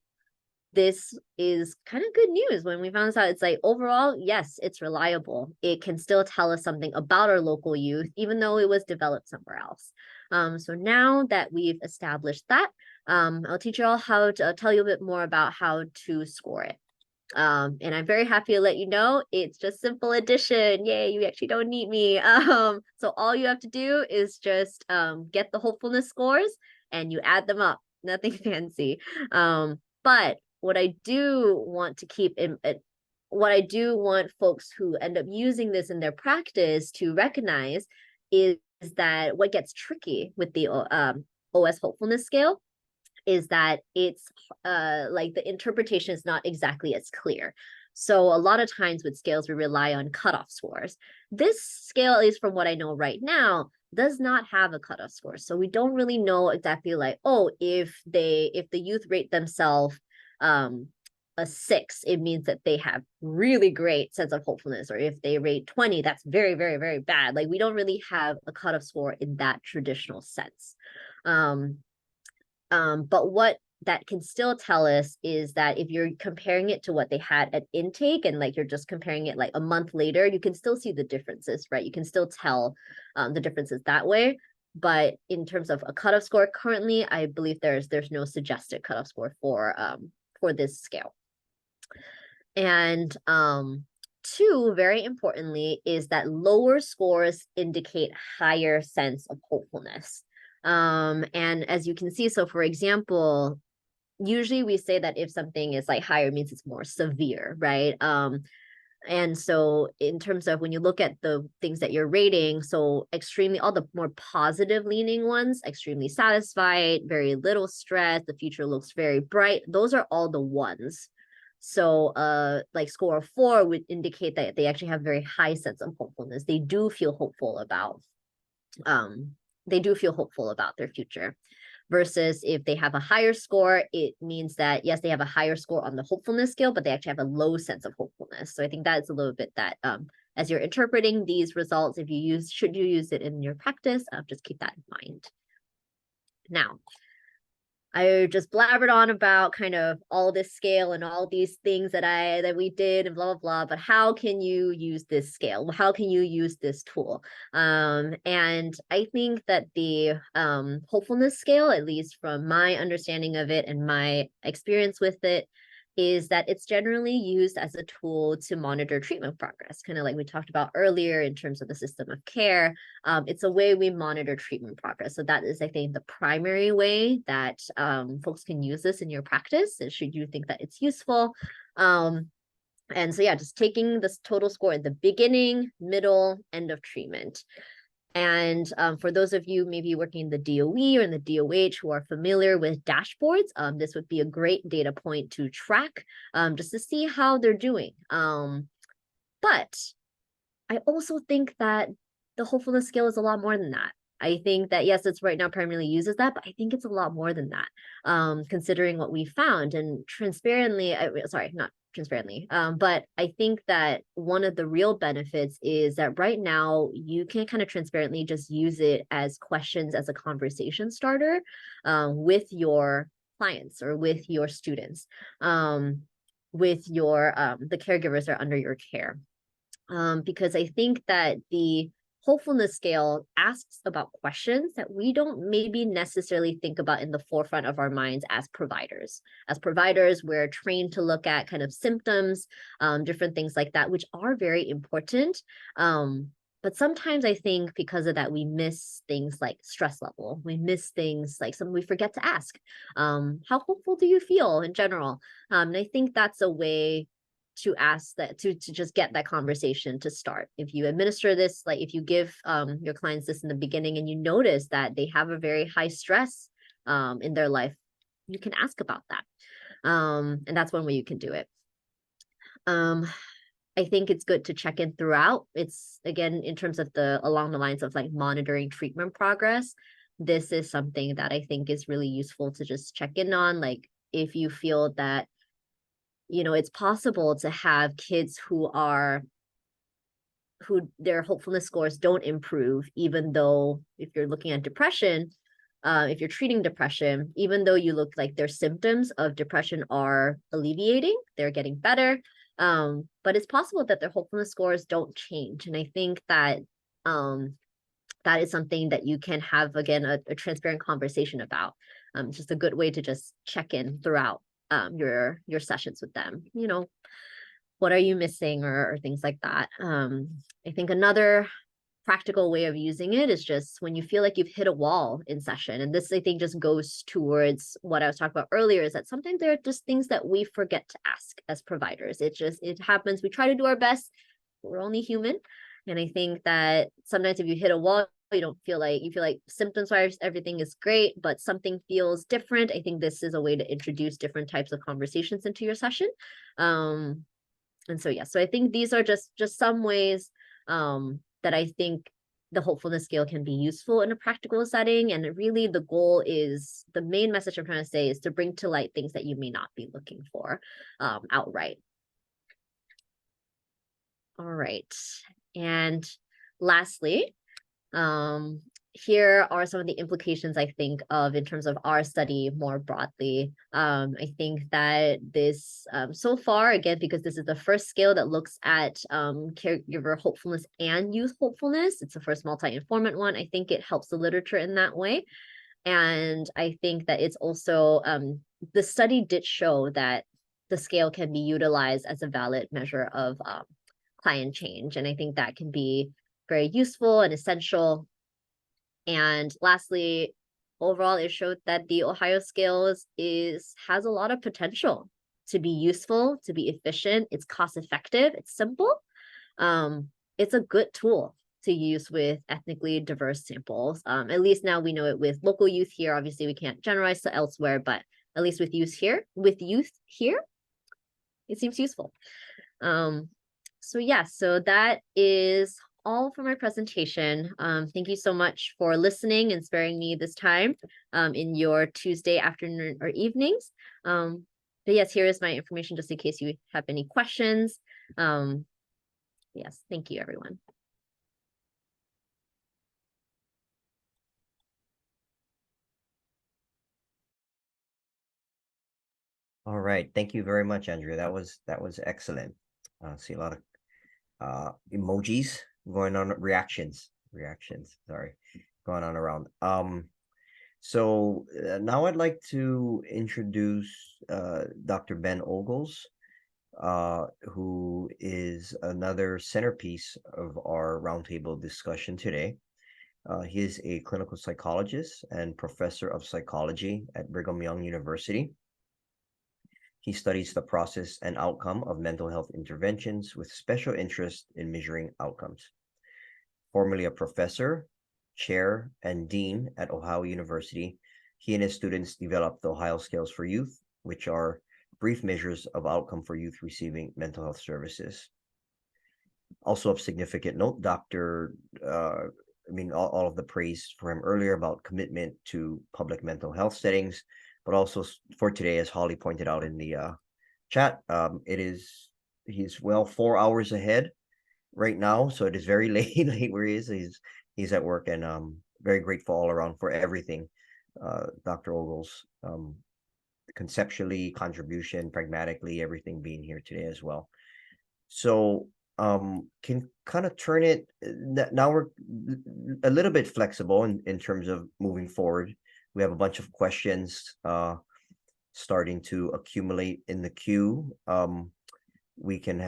this is kind of good news. When we found this out, it's like overall, yes, it's reliable. It can still tell us something about our local youth, even though it was developed somewhere else. So now that we've established that, I'll teach you all how to tell you a bit more about how to score it. And I'm very happy to let you know it's just simple addition. Yay, you actually don't need me. So all you have to do is just get the hopefulness scores and you add them up. Nothing fancy. But what I do want to keep in what I do want folks who end up using this in their practice to recognize is that what gets tricky with the OS hopefulness scale is that it's like the interpretation is not exactly as clear. So a lot of times with scales, we rely on cutoff scores. This scale, at least from what I know right now, does not have a cutoff score. So we don't really know exactly like, oh, if the youth rate themselves a 6, it means that they have really great sense of hopefulness. Or if they rate 20, that's very, very, very bad. Like we don't really have a cutoff score in that traditional sense. But what that can still tell us is that if you're comparing it to what they had at intake and like you're just comparing it like a month later, you can still see the differences, right? You can still tell the differences that way. But in terms of a cutoff score currently, I believe there's no suggested cutoff score for this scale. And 2, very importantly, is that lower scores indicate higher sense of hopefulness. And as you can see, so for example, usually we say that if something is like higher, it means it's more severe, right? And so in terms of when you look at the things that you're rating, so extremely, all the more positive leaning ones, extremely satisfied, very little stress, the future looks very bright, those are all the ones. So like score of 4 would indicate that they actually have very high sense of hopefulness. They do feel hopeful about their future. Versus if they have a higher score, it means that yes, they have a higher score on the hopefulness scale, but they actually have a low sense of hopefulness. So I think that's a little bit that as you're interpreting these results, should you use it in your practice, just keep that in mind. Now, I just blabbered on about kind of all this scale and all these things that we did and blah, blah, blah, but how can you use this scale? How can you use this tool? And I think that the hopefulness scale, at least from my understanding of it and my experience with it, is that it's generally used as a tool to monitor treatment progress, kind of like we talked about earlier in terms of the system of care. It's a way we monitor treatment progress. So that is, I think, the primary way that folks can use this in your practice, should you think that it's useful. And so yeah, just taking this total score at the beginning, middle, end of treatment. And for those of you maybe working in the DOE or in the DOH who are familiar with dashboards, this would be a great data point to track just to see how they're doing. But I also think that the hopefulness scale is a lot more than that. I think that, yes, it's right now primarily uses that, but I think it's a lot more than that, considering what we found. And transparently, sorry, not transparently, but I think that one of the real benefits is that right now you can kind of transparently just use it as questions as a conversation starter with your clients or with your students, with your the caregivers that are under your care. Because I think that the hopefulness scale asks about questions that we don't maybe necessarily think about in the forefront of our minds as providers. As providers, we're trained to look at kind of symptoms, different things like that, which are very important. But sometimes I think because of that, we miss things like stress level. We miss things like we forget to ask. How hopeful do you feel in general? And I think that's a way to ask that, to just get that conversation to start. If you administer this, like if you give your clients this in the beginning and you notice that they have a very high stress in their life, you can ask about that. And that's one way you can do it. I think it's good to check in throughout. It's, again, in terms of along the lines of like monitoring treatment progress, this is something that I think is really useful to just check in on. Like if you feel that it's possible to have kids who their hopefulness scores don't improve, even though if you're looking at depression, if you're treating depression, even though you look like their symptoms of depression are alleviating, they're getting better. But it's possible that their hopefulness scores don't change. And I think that that is something that you can have, again, a transparent conversation about. It's just a good way to just check in throughout your sessions with them. What are you missing or things like that. I think another practical way of using it is just when you feel like you've hit a wall in session. And this, I think, just goes towards what I was talking about earlier, is that sometimes there are just things that we forget to ask as providers. It happens. We try to do our best. We're only human. And I think that sometimes if you hit a wall, you feel like symptoms wise everything is great, but something feels different. I think this is a way to introduce different types of conversations into your session. And so so I think these are just some ways that I think the hopefulness scale can be useful in a practical setting. And really the goal is, the main message I'm trying to say is to bring to light things that you may not be looking for outright. All right. And lastly, here are some of the implications I think of in terms of our study more broadly. I think that this, so far, again, because this is the first scale that looks at caregiver hopefulness and youth hopefulness, it's the first multi-informant one. I think it helps the literature in that way. And I think that it's also, the study did show that the scale can be utilized as a valid measure of client change. And I think that can be very useful and essential. And lastly, overall, it showed that the Ohio scales has a lot of potential to be useful, to be efficient. It's cost effective. It's simple. It's a good tool to use with ethnically diverse samples. At least now we know it with local youth here. Obviously, we can't generalize to elsewhere, but at least with youth here, it seems useful. So that is all for my presentation. Thank you so much for listening and sparing me this time in your Tuesday afternoon or evenings. But yes, here is my information just in case you have any questions. Yes, thank you, everyone. All right, thank you very much, Andrea. That was excellent. See a lot of emojis going on, reactions, sorry, going on around. So now I'd like to introduce Dr. Ben Ogles, who is another centerpiece of our roundtable discussion today. He is a clinical psychologist and professor of psychology at Brigham Young University. He studies the process and outcome of mental health interventions with special interest in measuring outcomes. Formerly a professor, chair, and dean at Ohio University, he and his students developed the Ohio Scales for Youth, which are brief measures of outcome for youth receiving mental health services. Also of significant note, all of the praise for him earlier about commitment to public mental health settings, but also for today, as Holly pointed out in the chat, he's 4 hours ahead right now, so it is very late where he is. He's at work, and very grateful all around for everything. Dr. Ogles, conceptually, contribution, pragmatically, everything being here today as well. So can kind of turn it now. We're a little bit flexible in terms of moving forward. We have a bunch of questions starting to accumulate in the queue. We can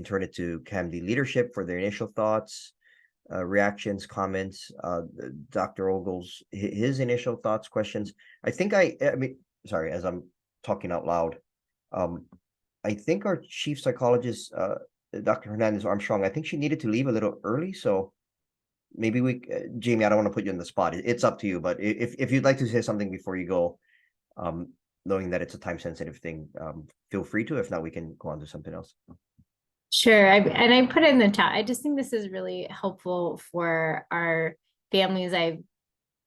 turn it to CAMD leadership for their initial thoughts, reactions, comments. Dr. Ogles, his initial thoughts, questions. Sorry, as I'm talking out loud, I think our chief psychologist, Dr. Hernandez Armstrong, I think she needed to leave a little early, so maybe Jamie, I don't want to put you on the spot. It's up to you, but if you'd like to say something before you go, knowing that it's a time sensitive thing, feel free to. If not, we can go on to something else. Sure. I put it in the chat. I just think this is really helpful for our families. I've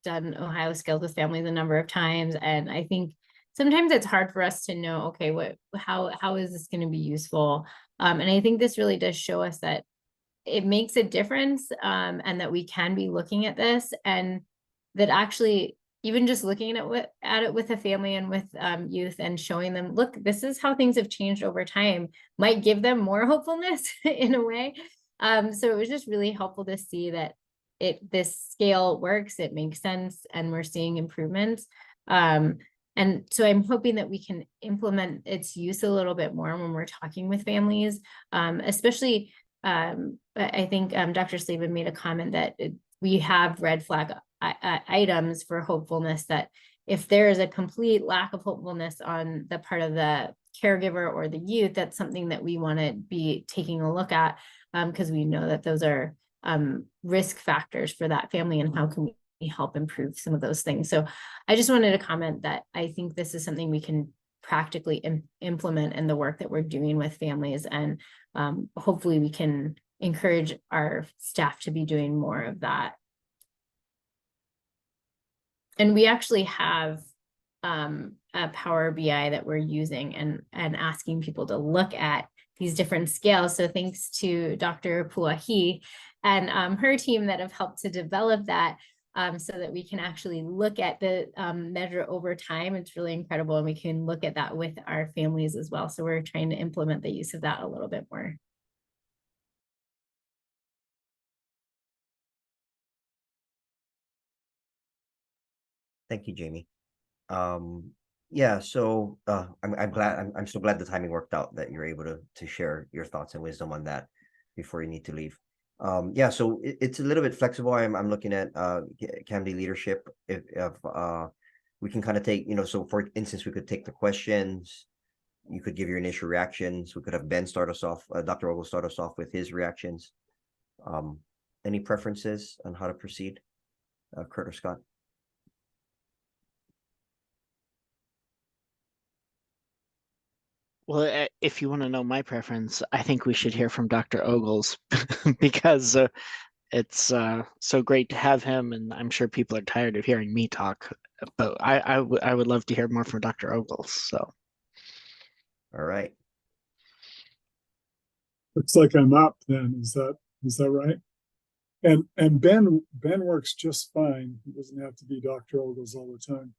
done Ohio Scales with families a number of times, and I think sometimes it's hard for us to know, okay, how is this going to be useful? And I think this really does show us that it makes a difference, and that we can be looking at this, and that actually even just looking at it with a family and with youth and showing them, look, this is how things have changed over time, might give them more hopefulness in a way. So it was just really helpful to see that this scale works, it makes sense, and we're seeing improvements. And so I'm hoping that we can implement its use a little bit more when we're talking with families, especially I think Dr. Slavin made a comment that we have red flag items for hopefulness, that if there is a complete lack of hopefulness on the part of the caregiver or the youth, that's something that we want to be taking a look at, because we know that those are risk factors for that family, and how can we help improve some of those things. So I just wanted to comment that I think this is something we can practically implement in the work that we're doing with families, and hopefully we can encourage our staff to be doing more of that. And we actually have a Power BI that we're using and asking people to look at these different scales. So thanks to Dr. Puahi and her team that have helped to develop that, so that we can actually look at the measure over time. It's really incredible, and we can look at that with our families as well. So we're trying to implement the use of that a little bit more. Thank you, Jamie. Yeah, so I'm so glad the timing worked out, that you're able to share your thoughts and wisdom on that before you need to leave. Yeah, so it's a little bit flexible. I'm looking at CAMD leadership. If we can kind of take, so for instance, we could take the questions. You could give your initial reactions. We could have Ben start us off, Dr. Ogle start us off with his reactions. Any preferences on how to proceed, Kurt or Scott? Well, if you want to know my preference, I think we should hear from Dr. Ogles because it's so great to have him, and I'm sure people are tired of hearing me talk. But I would love to hear more from Dr. Ogles. So, all right. Looks like I'm up then. Is that right? And Ben works just fine. He doesn't have to be Dr. Ogles all the time.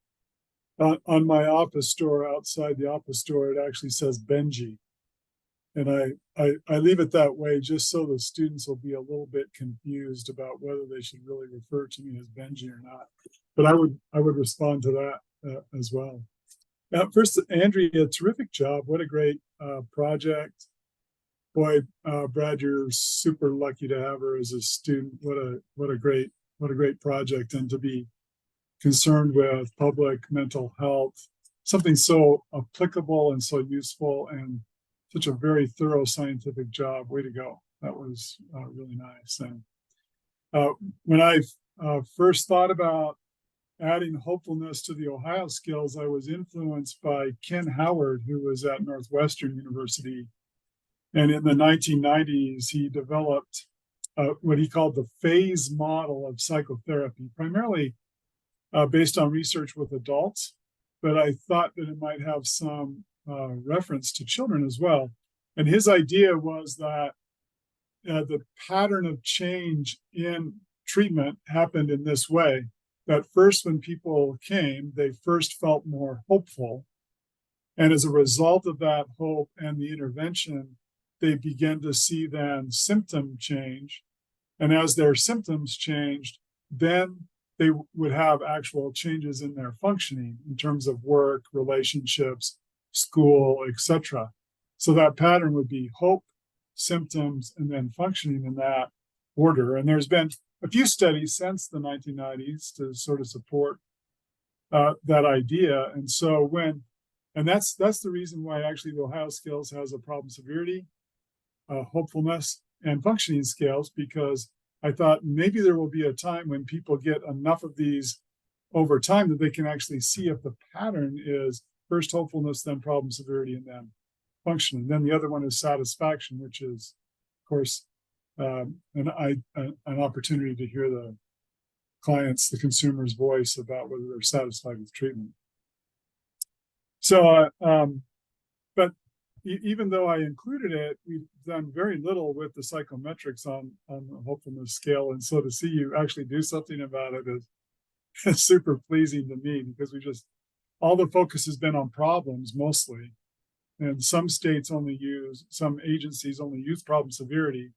On my office door, outside the office door, it actually says Benji. And I leave it that way just so the students will be a little bit confused about whether they should really refer to me as Benji or not. But I would respond to that as well. First, Andrea, terrific job. What a great project. Boy, Brad, you're super lucky to have her as a student. What a great project, and to be concerned with public mental health something so applicable and so useful and such a very thorough scientific job. Way to go. That was really nice. And when I first thought about adding hopefulness to the Ohio skills, I was influenced by Ken Howard, who was at Northwestern University. And in the 1990s, he developed what he called the phase model of psychotherapy, primarily based on research with adults. But I thought that it might have some reference to children as well. And his idea was that the pattern of change in treatment happened in this way. That first, when people came, they first felt more hopeful. And as a result of that hope and the intervention, they began to see then symptom change. And as their symptoms changed, then they would have actual changes in their functioning in terms of work, relationships, school, etc. So that pattern would be hope, symptoms, and then functioning in that order. And there's been a few studies since the 1990s to sort of support that idea. And so that's the reason why actually the Ohio Skills has a problem severity, hopefulness, and functioning scales, because I thought maybe there will be a time when people get enough of these over time that they can actually see if the pattern is first hopefulness, then problem severity, and then functioning. Then the other one is satisfaction, which is, of course, an opportunity to hear the client's, the consumer's voice about whether they're satisfied with treatment. So, but even though I included it, we've done very little with the psychometrics on the hopefulness scale. And so to see you actually do something about it is super pleasing to me, because all the focus has been on problems mostly. And some agencies only use problem severity.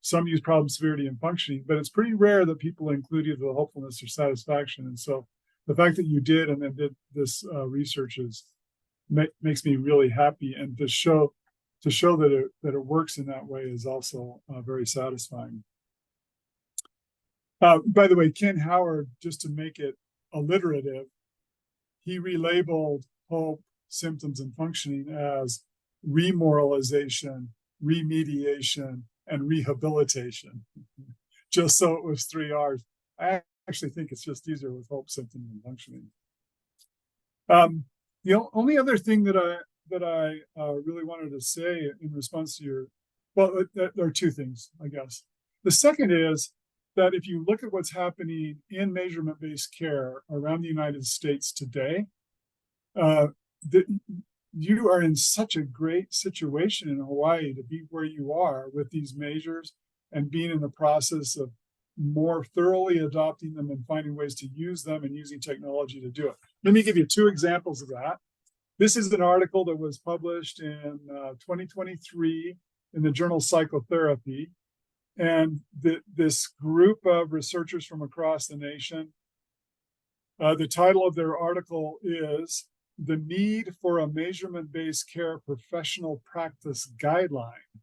Some use problem severity and functioning, but it's pretty rare that people include either the hopefulness or satisfaction. And so the fact that you did and then did this research makes me really happy, and to show that it works in that way is also very satisfying. By the way, Ken Howard, just to make it alliterative, he relabeled hope, symptoms, and functioning as remoralization, remediation, and rehabilitation, just so it was 3 R's. I actually think it's just easier with hope, symptoms, and functioning. The only other thing that I really wanted to say in response to there are two things, I guess. The second is that if you look at what's happening in measurement-based care around the United States today, you are in such a great situation in Hawaii to be where you are with these measures and being in the process of more thoroughly adopting them and finding ways to use them and using technology to do it. Let me give you 2 examples of that. This is an article that was published in 2023 in the journal Psychotherapy. And this group of researchers from across the nation, the title of their article is "The Need for a Measurement-Based Care Professional Practice Guideline."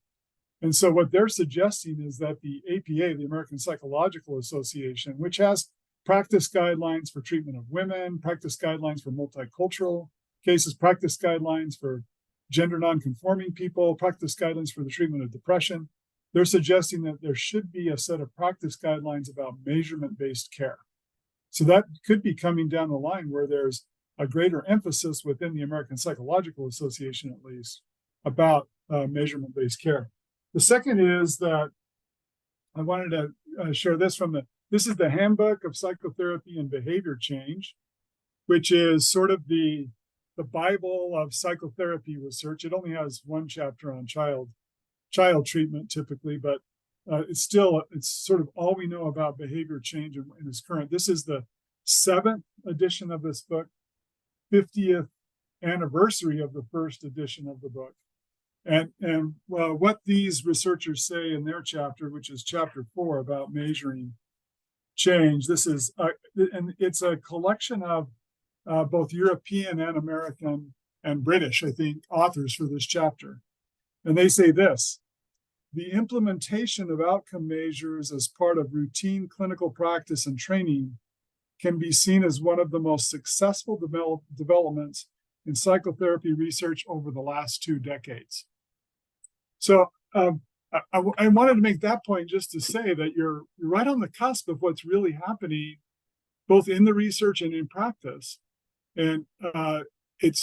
And so what they're suggesting is that the APA, the American Psychological Association, which has practice guidelines for treatment of women, practice guidelines for multicultural cases, practice guidelines for gender nonconforming people, practice guidelines for the treatment of depression, they're suggesting that there should be a set of practice guidelines about measurement-based care. So that could be coming down the line where there's a greater emphasis within the American Psychological Association, at least, about measurement-based care. The second is that I wanted to share this this is the Handbook of Psychotherapy and Behavior Change, which is sort of the Bible of psychotherapy research. It only has 1 chapter on child treatment typically, but it's sort of all we know about behavior change and is current. This is the 7th edition of this book, 50th anniversary of the first edition of the book. And what these researchers say in their chapter, which is chapter 4 about measuring change, and it's a collection of both European and American and British, I think, authors for this chapter. And they say this: the implementation of outcome measures as part of routine clinical practice and training can be seen as one of the most successful developments in psychotherapy research over the last 2 decades. So I wanted to make that point just to say that you're right on the cusp of what's really happening, both in the research and in practice. And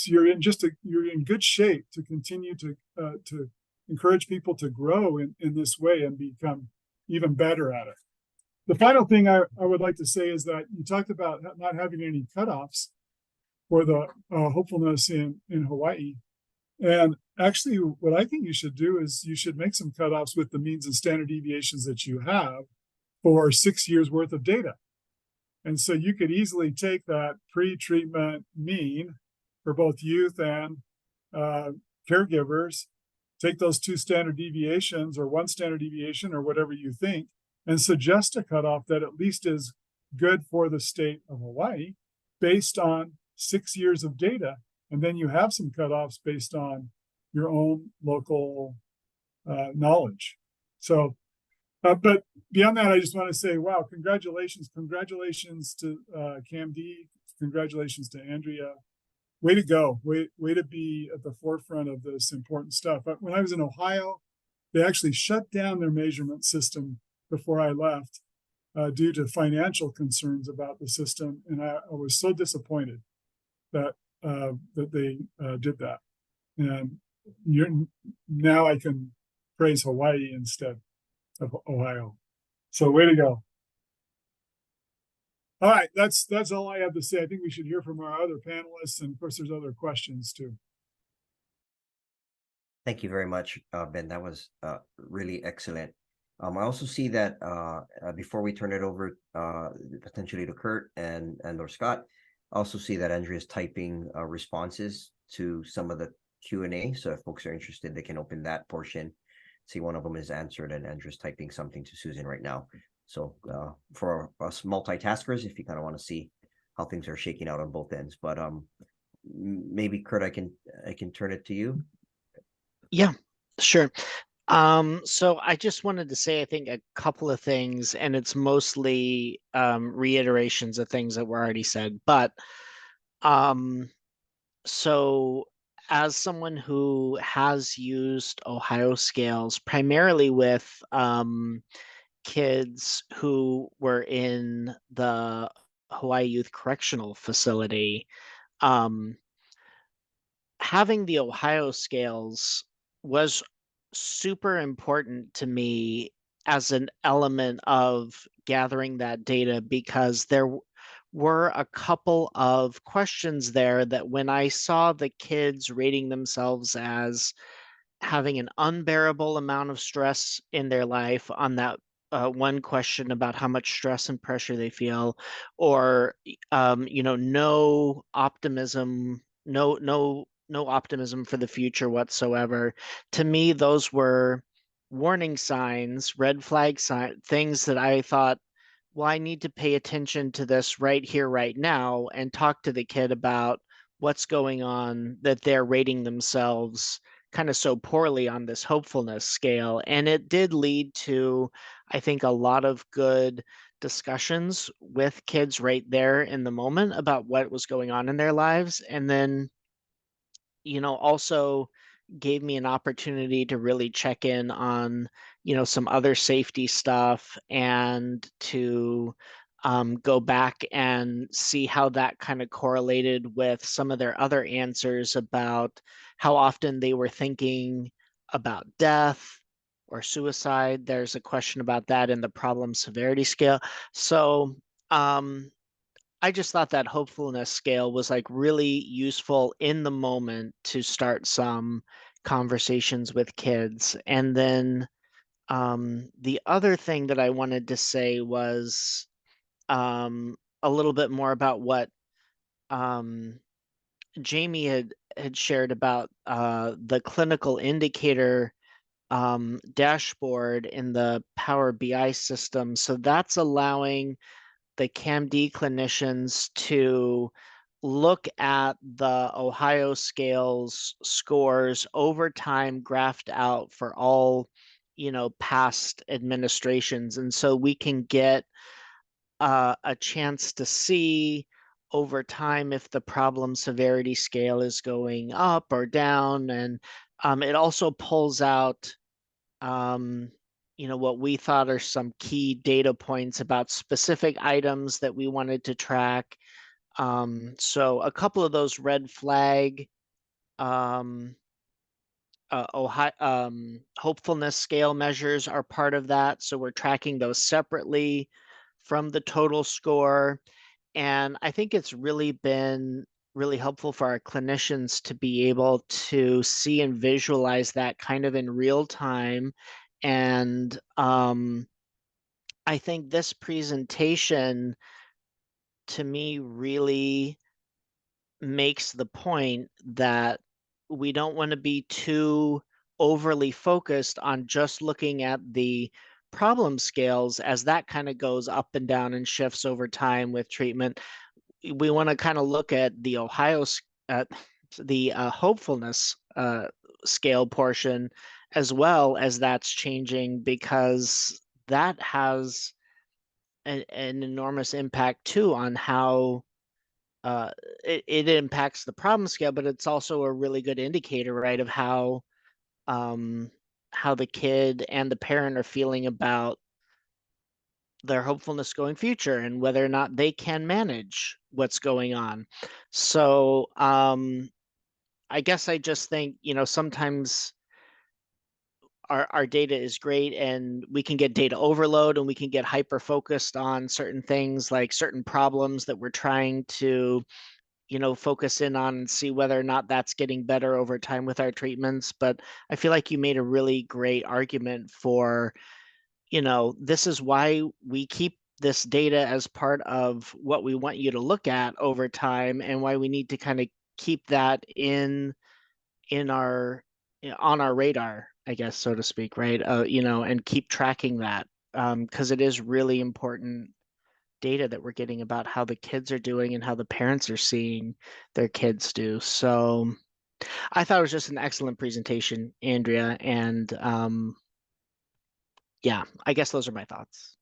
you're in good shape to continue to encourage people to grow in this way and become even better at it. The final thing I would like to say is that you talked about not having any cutoffs for the hopefulness in Hawaii. And actually, what I think you should do is you should make some cutoffs with the means and standard deviations that you have for 6 years worth of data. And so you could easily take that pre-treatment mean for both youth and caregivers, take those 2 standard deviations or 1 standard deviation or whatever you think, and suggest a cutoff that at least is good for the state of Hawaii based on 6 years of data. And then you have some cutoffs based on your own local knowledge. So, but beyond that, I just want to say, wow, congratulations to CamD, congratulations to Andrea. Way to go, way to be at the forefront of this important stuff. When I was in Ohio, they actually shut down their measurement system before I left due to financial concerns about the system. And I was so disappointed that they did that. And now I can praise Hawaii instead of Ohio. So way to go. All right, that's all I have to say. I think we should hear from our other panelists, and of course there's other questions too. Thank you very much, Ben. That was really excellent. I also see that before we turn it over potentially to Kurt and or Scott, I also see that Andrea is typing responses to some of the Q&A. So if folks are interested, they can open that portion. See, one of them is answered, and Andrea's typing something to Susan right now. So for us multitaskers, if you kind of want to see how things are shaking out on both ends, but maybe Kurt, I can turn it to you. Yeah, sure. So I just wanted to say, I think a couple of things, and it's mostly reiterations of things that were already said, but so as someone who has used Ohio scales primarily with kids who were in the Hawaii Youth Correctional Facility, having the Ohio scales was super important to me as an element of gathering that data, because there were a couple of questions there that when I saw the kids rating themselves as having an unbearable amount of stress in their life on that one question about how much stress and pressure they feel, or no optimism, no optimism for the future whatsoever. To me, those were warning signs, red flag sign, things that I thought, well, I need to pay attention to this right here, right now, and talk to the kid about what's going on, that they're rating themselves kind of so poorly on this hopefulness scale. And it did lead to, I think, a lot of good discussions with kids right there in the moment about what was going on in their lives. And then, also gave me an opportunity to really check in on, some other safety stuff, and to go back and see how that kind of correlated with some of their other answers about how often they were thinking about death or suicide. There's a question about that in the problem severity scale. So I just thought that hopefulness scale was like really useful in the moment to start some conversations with kids. And then the other thing that I wanted to say was a little bit more about what Jamie had shared about the clinical indicator dashboard in the Power BI system. So that's allowing the CAMD clinicians to look at the Ohio scales scores over time, graphed out for all, past administrations. And so we can get a chance to see over time if the problem severity scale is going up or down. And it also pulls out, what we thought are some key data points about specific items that we wanted to track. So a couple of those red flag hopefulness scale measures are part of that. So we're tracking those separately from the total score. And I think it's really been really helpful for our clinicians to be able to see and visualize that kind of in real time. And I think this presentation to me really makes the point that we don't want to be too overly focused on just looking at the problem scales, as that kind of goes up and down and shifts over time with treatment. We want to kind of look at the hopefulness scale portion as well, as that's changing, because that has an enormous impact too on how it impacts the problem scale, but it's also a really good indicator, right, of how the kid and the parent are feeling about their hopefulness going future and whether or not they can manage what's going on. So I guess I just think, sometimes our data is great and we can get data overload and we can get hyper focused on certain things, like certain problems that we're trying to focus in on and see whether or not that's getting better over time with our treatments. But I feel like you made a really great argument for, this is why we keep this data as part of what we want you to look at over time, and why we need to kind of keep that in our, on our radar, I guess, so to speak, right? And keep tracking that, because it is really important data that we're getting about how the kids are doing and how the parents are seeing their kids do. So I thought it was just an excellent presentation, Andrea. And yeah, I guess those are my thoughts.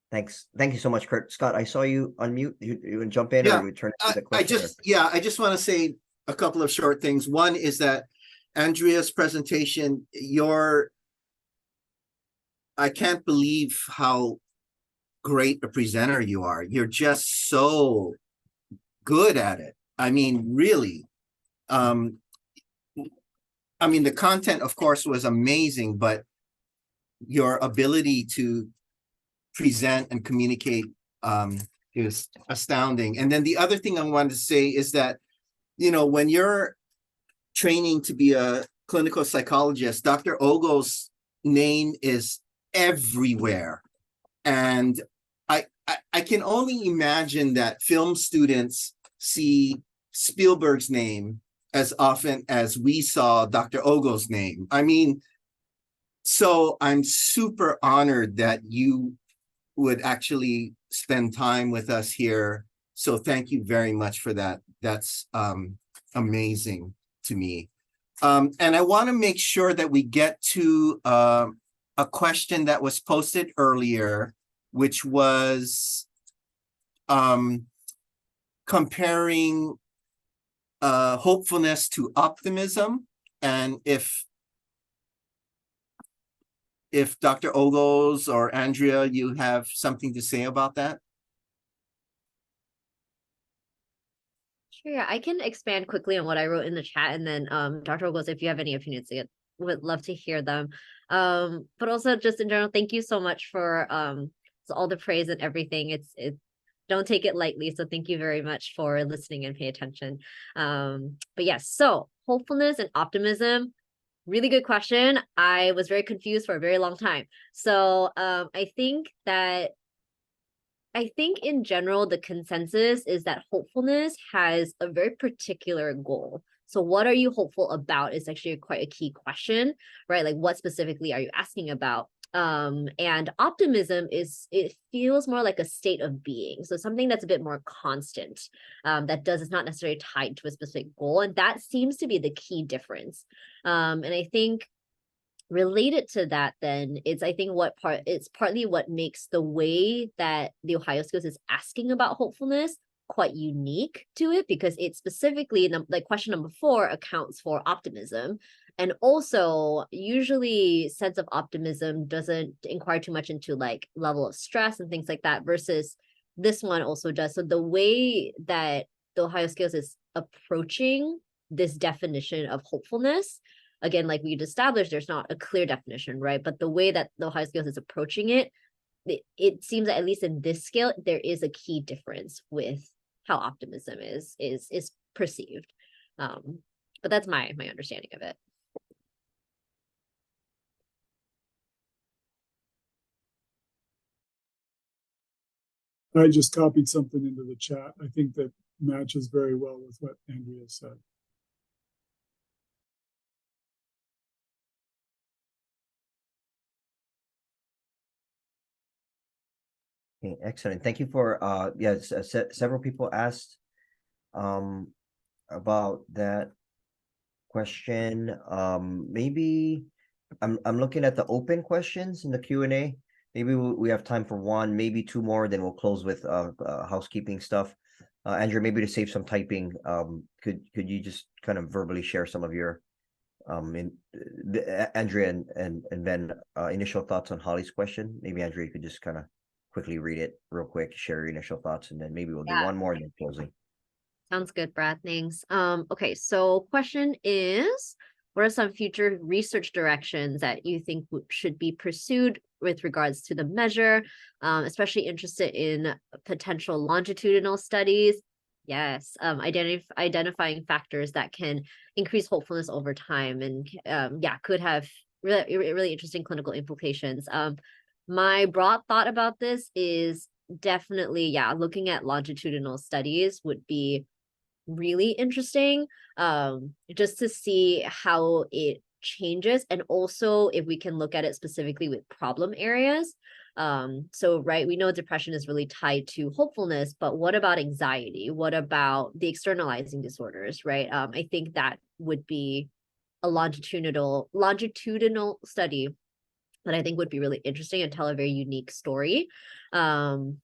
Thanks. Thank you so much, Kurt. Scott, I saw you unmute. You would jump in, Yeah, or you turn to the I question? I just want to say a couple of short things. One is that Andrea's presentation, I can't believe how great a presenter you are. You're just so good at it. I mean, really. The content, of course, was amazing, but your ability to present and communicate is astounding. And then the other thing I wanted to say is that, when you're training to be a clinical psychologist, Dr. Ogle's name is everywhere. And I can only imagine that film students see Spielberg's name as often as we saw Dr. Ogle's name. So I'm super honored that you would actually spend time with us here. So thank you very much for that. That's amazing to me. And I want to make sure that we get to a question that was posted earlier, which was comparing hopefulness to optimism, and if Dr. Ogles or Andrea, you have something to say about that? Sure, I can expand quickly on what I wrote in the chat, and then Dr. Ogles, if you have any opinions, I would love to hear them. But also just in general, thank you so much for all the praise and everything. It's don't take it lightly. So thank you very much for listening and pay attention. But yes, so hopefulness and optimism. Really good question. I was very confused for a very long time. So I think in general, the consensus is that hopefulness has a very particular goal. So what are you hopeful about is actually quite a key question, right? Like, what specifically are you asking about? And optimism it feels more like a state of being. So something that's a bit more constant, is not necessarily tied to a specific goal. And that seems to be the key difference. And I think related to that, then it's I think it's partly what makes the way that the Ohio Skills is asking about hopefulness quite unique to it, because it specifically, like question number 4, accounts for optimism. And also usually sense of optimism doesn't inquire too much into like level of stress and things like that, versus this one also does. So the way that the Ohio Skills is approaching this definition of hopefulness, again, like we established, there's not a clear definition, right? But the way that the Ohio Skills is approaching it, it seems that at least in this scale, there is a key difference with how optimism is perceived. But that's my understanding of it. I just copied something into the chat. I think that matches very well with what Andrea said. Okay, excellent. Thank you for yes, several people asked about that question. Maybe I'm looking at the open questions in the Q&A. Maybe we have time for one, maybe 2 more, then we'll close with housekeeping stuff. Andrea, maybe to save some typing, could you just kind of verbally share some of your Andrea and Ben initial thoughts on Holly's question? Maybe Andrea, you could just kind of quickly read it real quick, share your initial thoughts, and then maybe we'll do one more and then closing. Sounds good, Brad. Thanks. Okay, so question is, what are some future research directions that you think should be pursued with regards to the measure? Especially interested in potential longitudinal studies. Yes, identifying factors that can increase hopefulness over time, and yeah, could have really interesting clinical implications. My broad thought about this is definitely, yeah, looking at longitudinal studies would be really interesting, just to see how it changes, and also if we can look at it specifically with problem areas. So right, we know depression is really tied to hopefulness, but what about anxiety? What about the externalizing disorders, right? I think that would be a longitudinal study that I think would be really interesting and tell a very unique story. And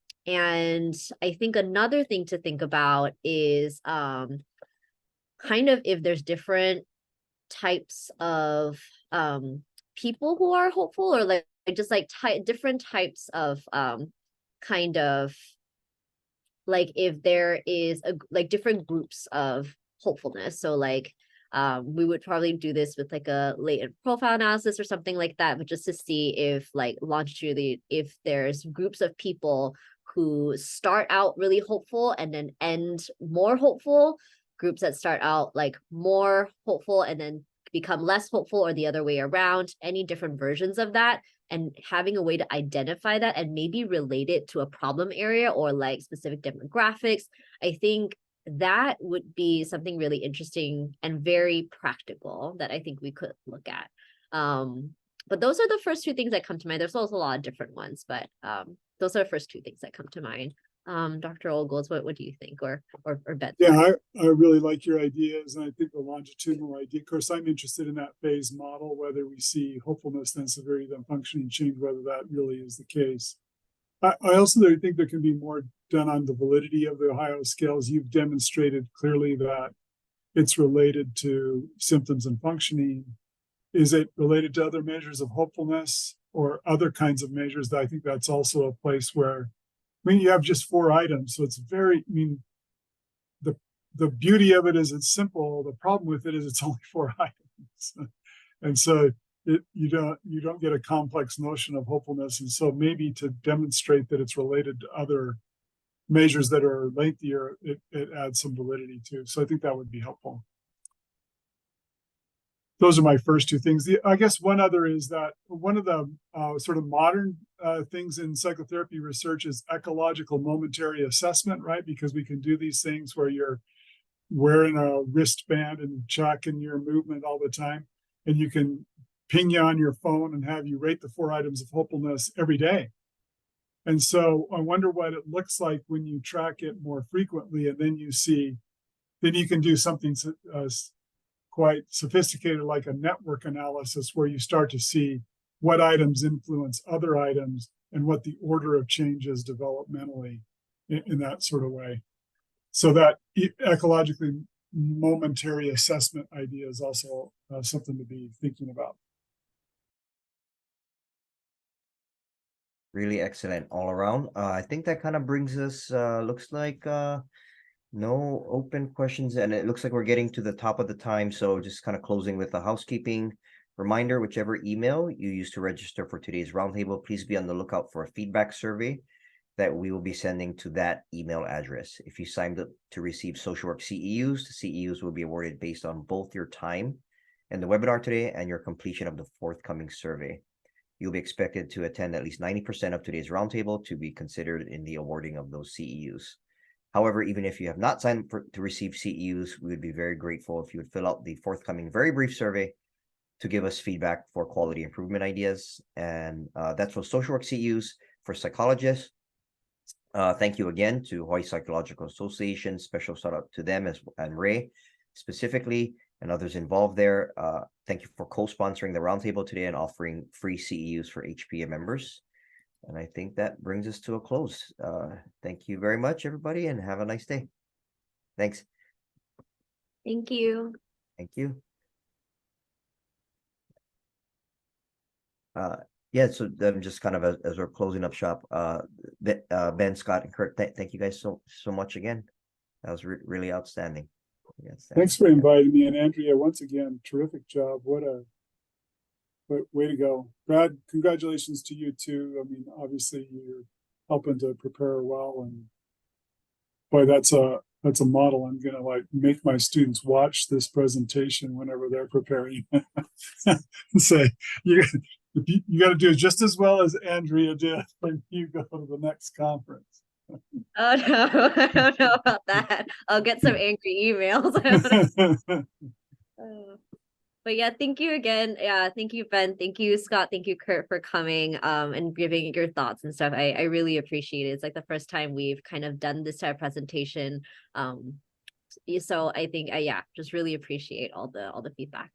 I think another thing to think about is kind of if there's different types of people who are hopeful, or like just like different types of kind of like if there is like different groups of hopefulness. So like we would probably do this with like a latent profile analysis or something like that, but just to see if like longitudinally, if there's groups of people who start out really hopeful and then end more hopeful, groups that start out like more hopeful and then become less hopeful, or the other way around, any different versions of that, and having a way to identify that and maybe relate it to a problem area or like specific demographics. I think that would be something really interesting and very practical that I think we could look at. But those are the first 2 things that come to mind. There's also a lot of different ones, but those are the first 2 things that come to mind. Dr. Ogles, what do you think, or Ben? Yeah, I really like your ideas, and I think the longitudinal idea. Of course, I'm interested in that phase model, whether we see hopefulness, then severity, then functioning change, whether that really is the case. I also think there can be more done on the validity of the Ohio scales. You've demonstrated clearly that it's related to symptoms and functioning. Is it related to other measures of hopefulness or other kinds of measures? I think that's also a place where, I mean, you have just 4 items, so it's very, I mean, the beauty of it is it's simple. The problem with it is it's only 4 items. And so you don't get a complex notion of hopefulness. And so maybe to demonstrate that it's related to other measures that are lengthier, it adds some validity too. So I think that would be helpful. Those are my first 2 things. I guess one other is that one of the sort of modern things in psychotherapy research is ecological momentary assessment, right? Because we can do these things where you're wearing a wristband and tracking your movement all the time, and you can ping you on your phone and have you rate the 4 items of hopefulness every day. And so I wonder what it looks like when you track it more frequently, and then you can do something quite sophisticated, like a network analysis, where you start to see what items influence other items and what the order of change is developmentally in that sort of way. So that ecologically momentary assessment idea is also something to be thinking about. Really excellent all around. I think that kind of brings us, looks like no open questions, and it looks like we're getting to the top of the time. So just kind of closing with a housekeeping reminder, whichever email you use to register for today's roundtable, please be on the lookout for a feedback survey that we will be sending to that email address. If you signed up to receive social work CEUs, the CEUs will be awarded based on both your time and the webinar today and your completion of the forthcoming survey. You'll be expected to attend at least 90% of today's roundtable to be considered in the awarding of those CEUs. However, even if you have not signed up to receive CEUs, we would be very grateful if you would fill out the forthcoming very brief survey to give us feedback for quality improvement ideas. And that's for social work CEUs. For psychologists, thank you again to Hawaii Psychological Association. Special shout out to them and Ray specifically and others involved there. Thank you for co-sponsoring the roundtable today and offering free CEUs for HPA members. And I think that brings us to a close. Thank you very much, everybody, and have a nice day. Thanks. Thank you. Thank you. Yeah, so then just kind of as we're closing up shop, Ben, Scott, and Kurt, thank you guys so much again. That was really outstanding. Yes, Thanks for inviting me, and Andrea, once again, terrific job. What way to go. Brad, congratulations to you too. I mean, obviously you're helping to prepare well, and boy, that's a model. I'm gonna like make my students watch this presentation whenever they're preparing and say, you got to do just as well as Andrea did when you go to the next conference. Oh no, I don't know about that. I'll get some angry emails. But yeah, thank you again. Yeah, thank you, Ben. Thank you, Scott. Thank you, Kurt, for coming and giving your thoughts and stuff. I really appreciate it. It's like the first time we've kind of done this type of presentation. So I think yeah, just really appreciate all the feedback.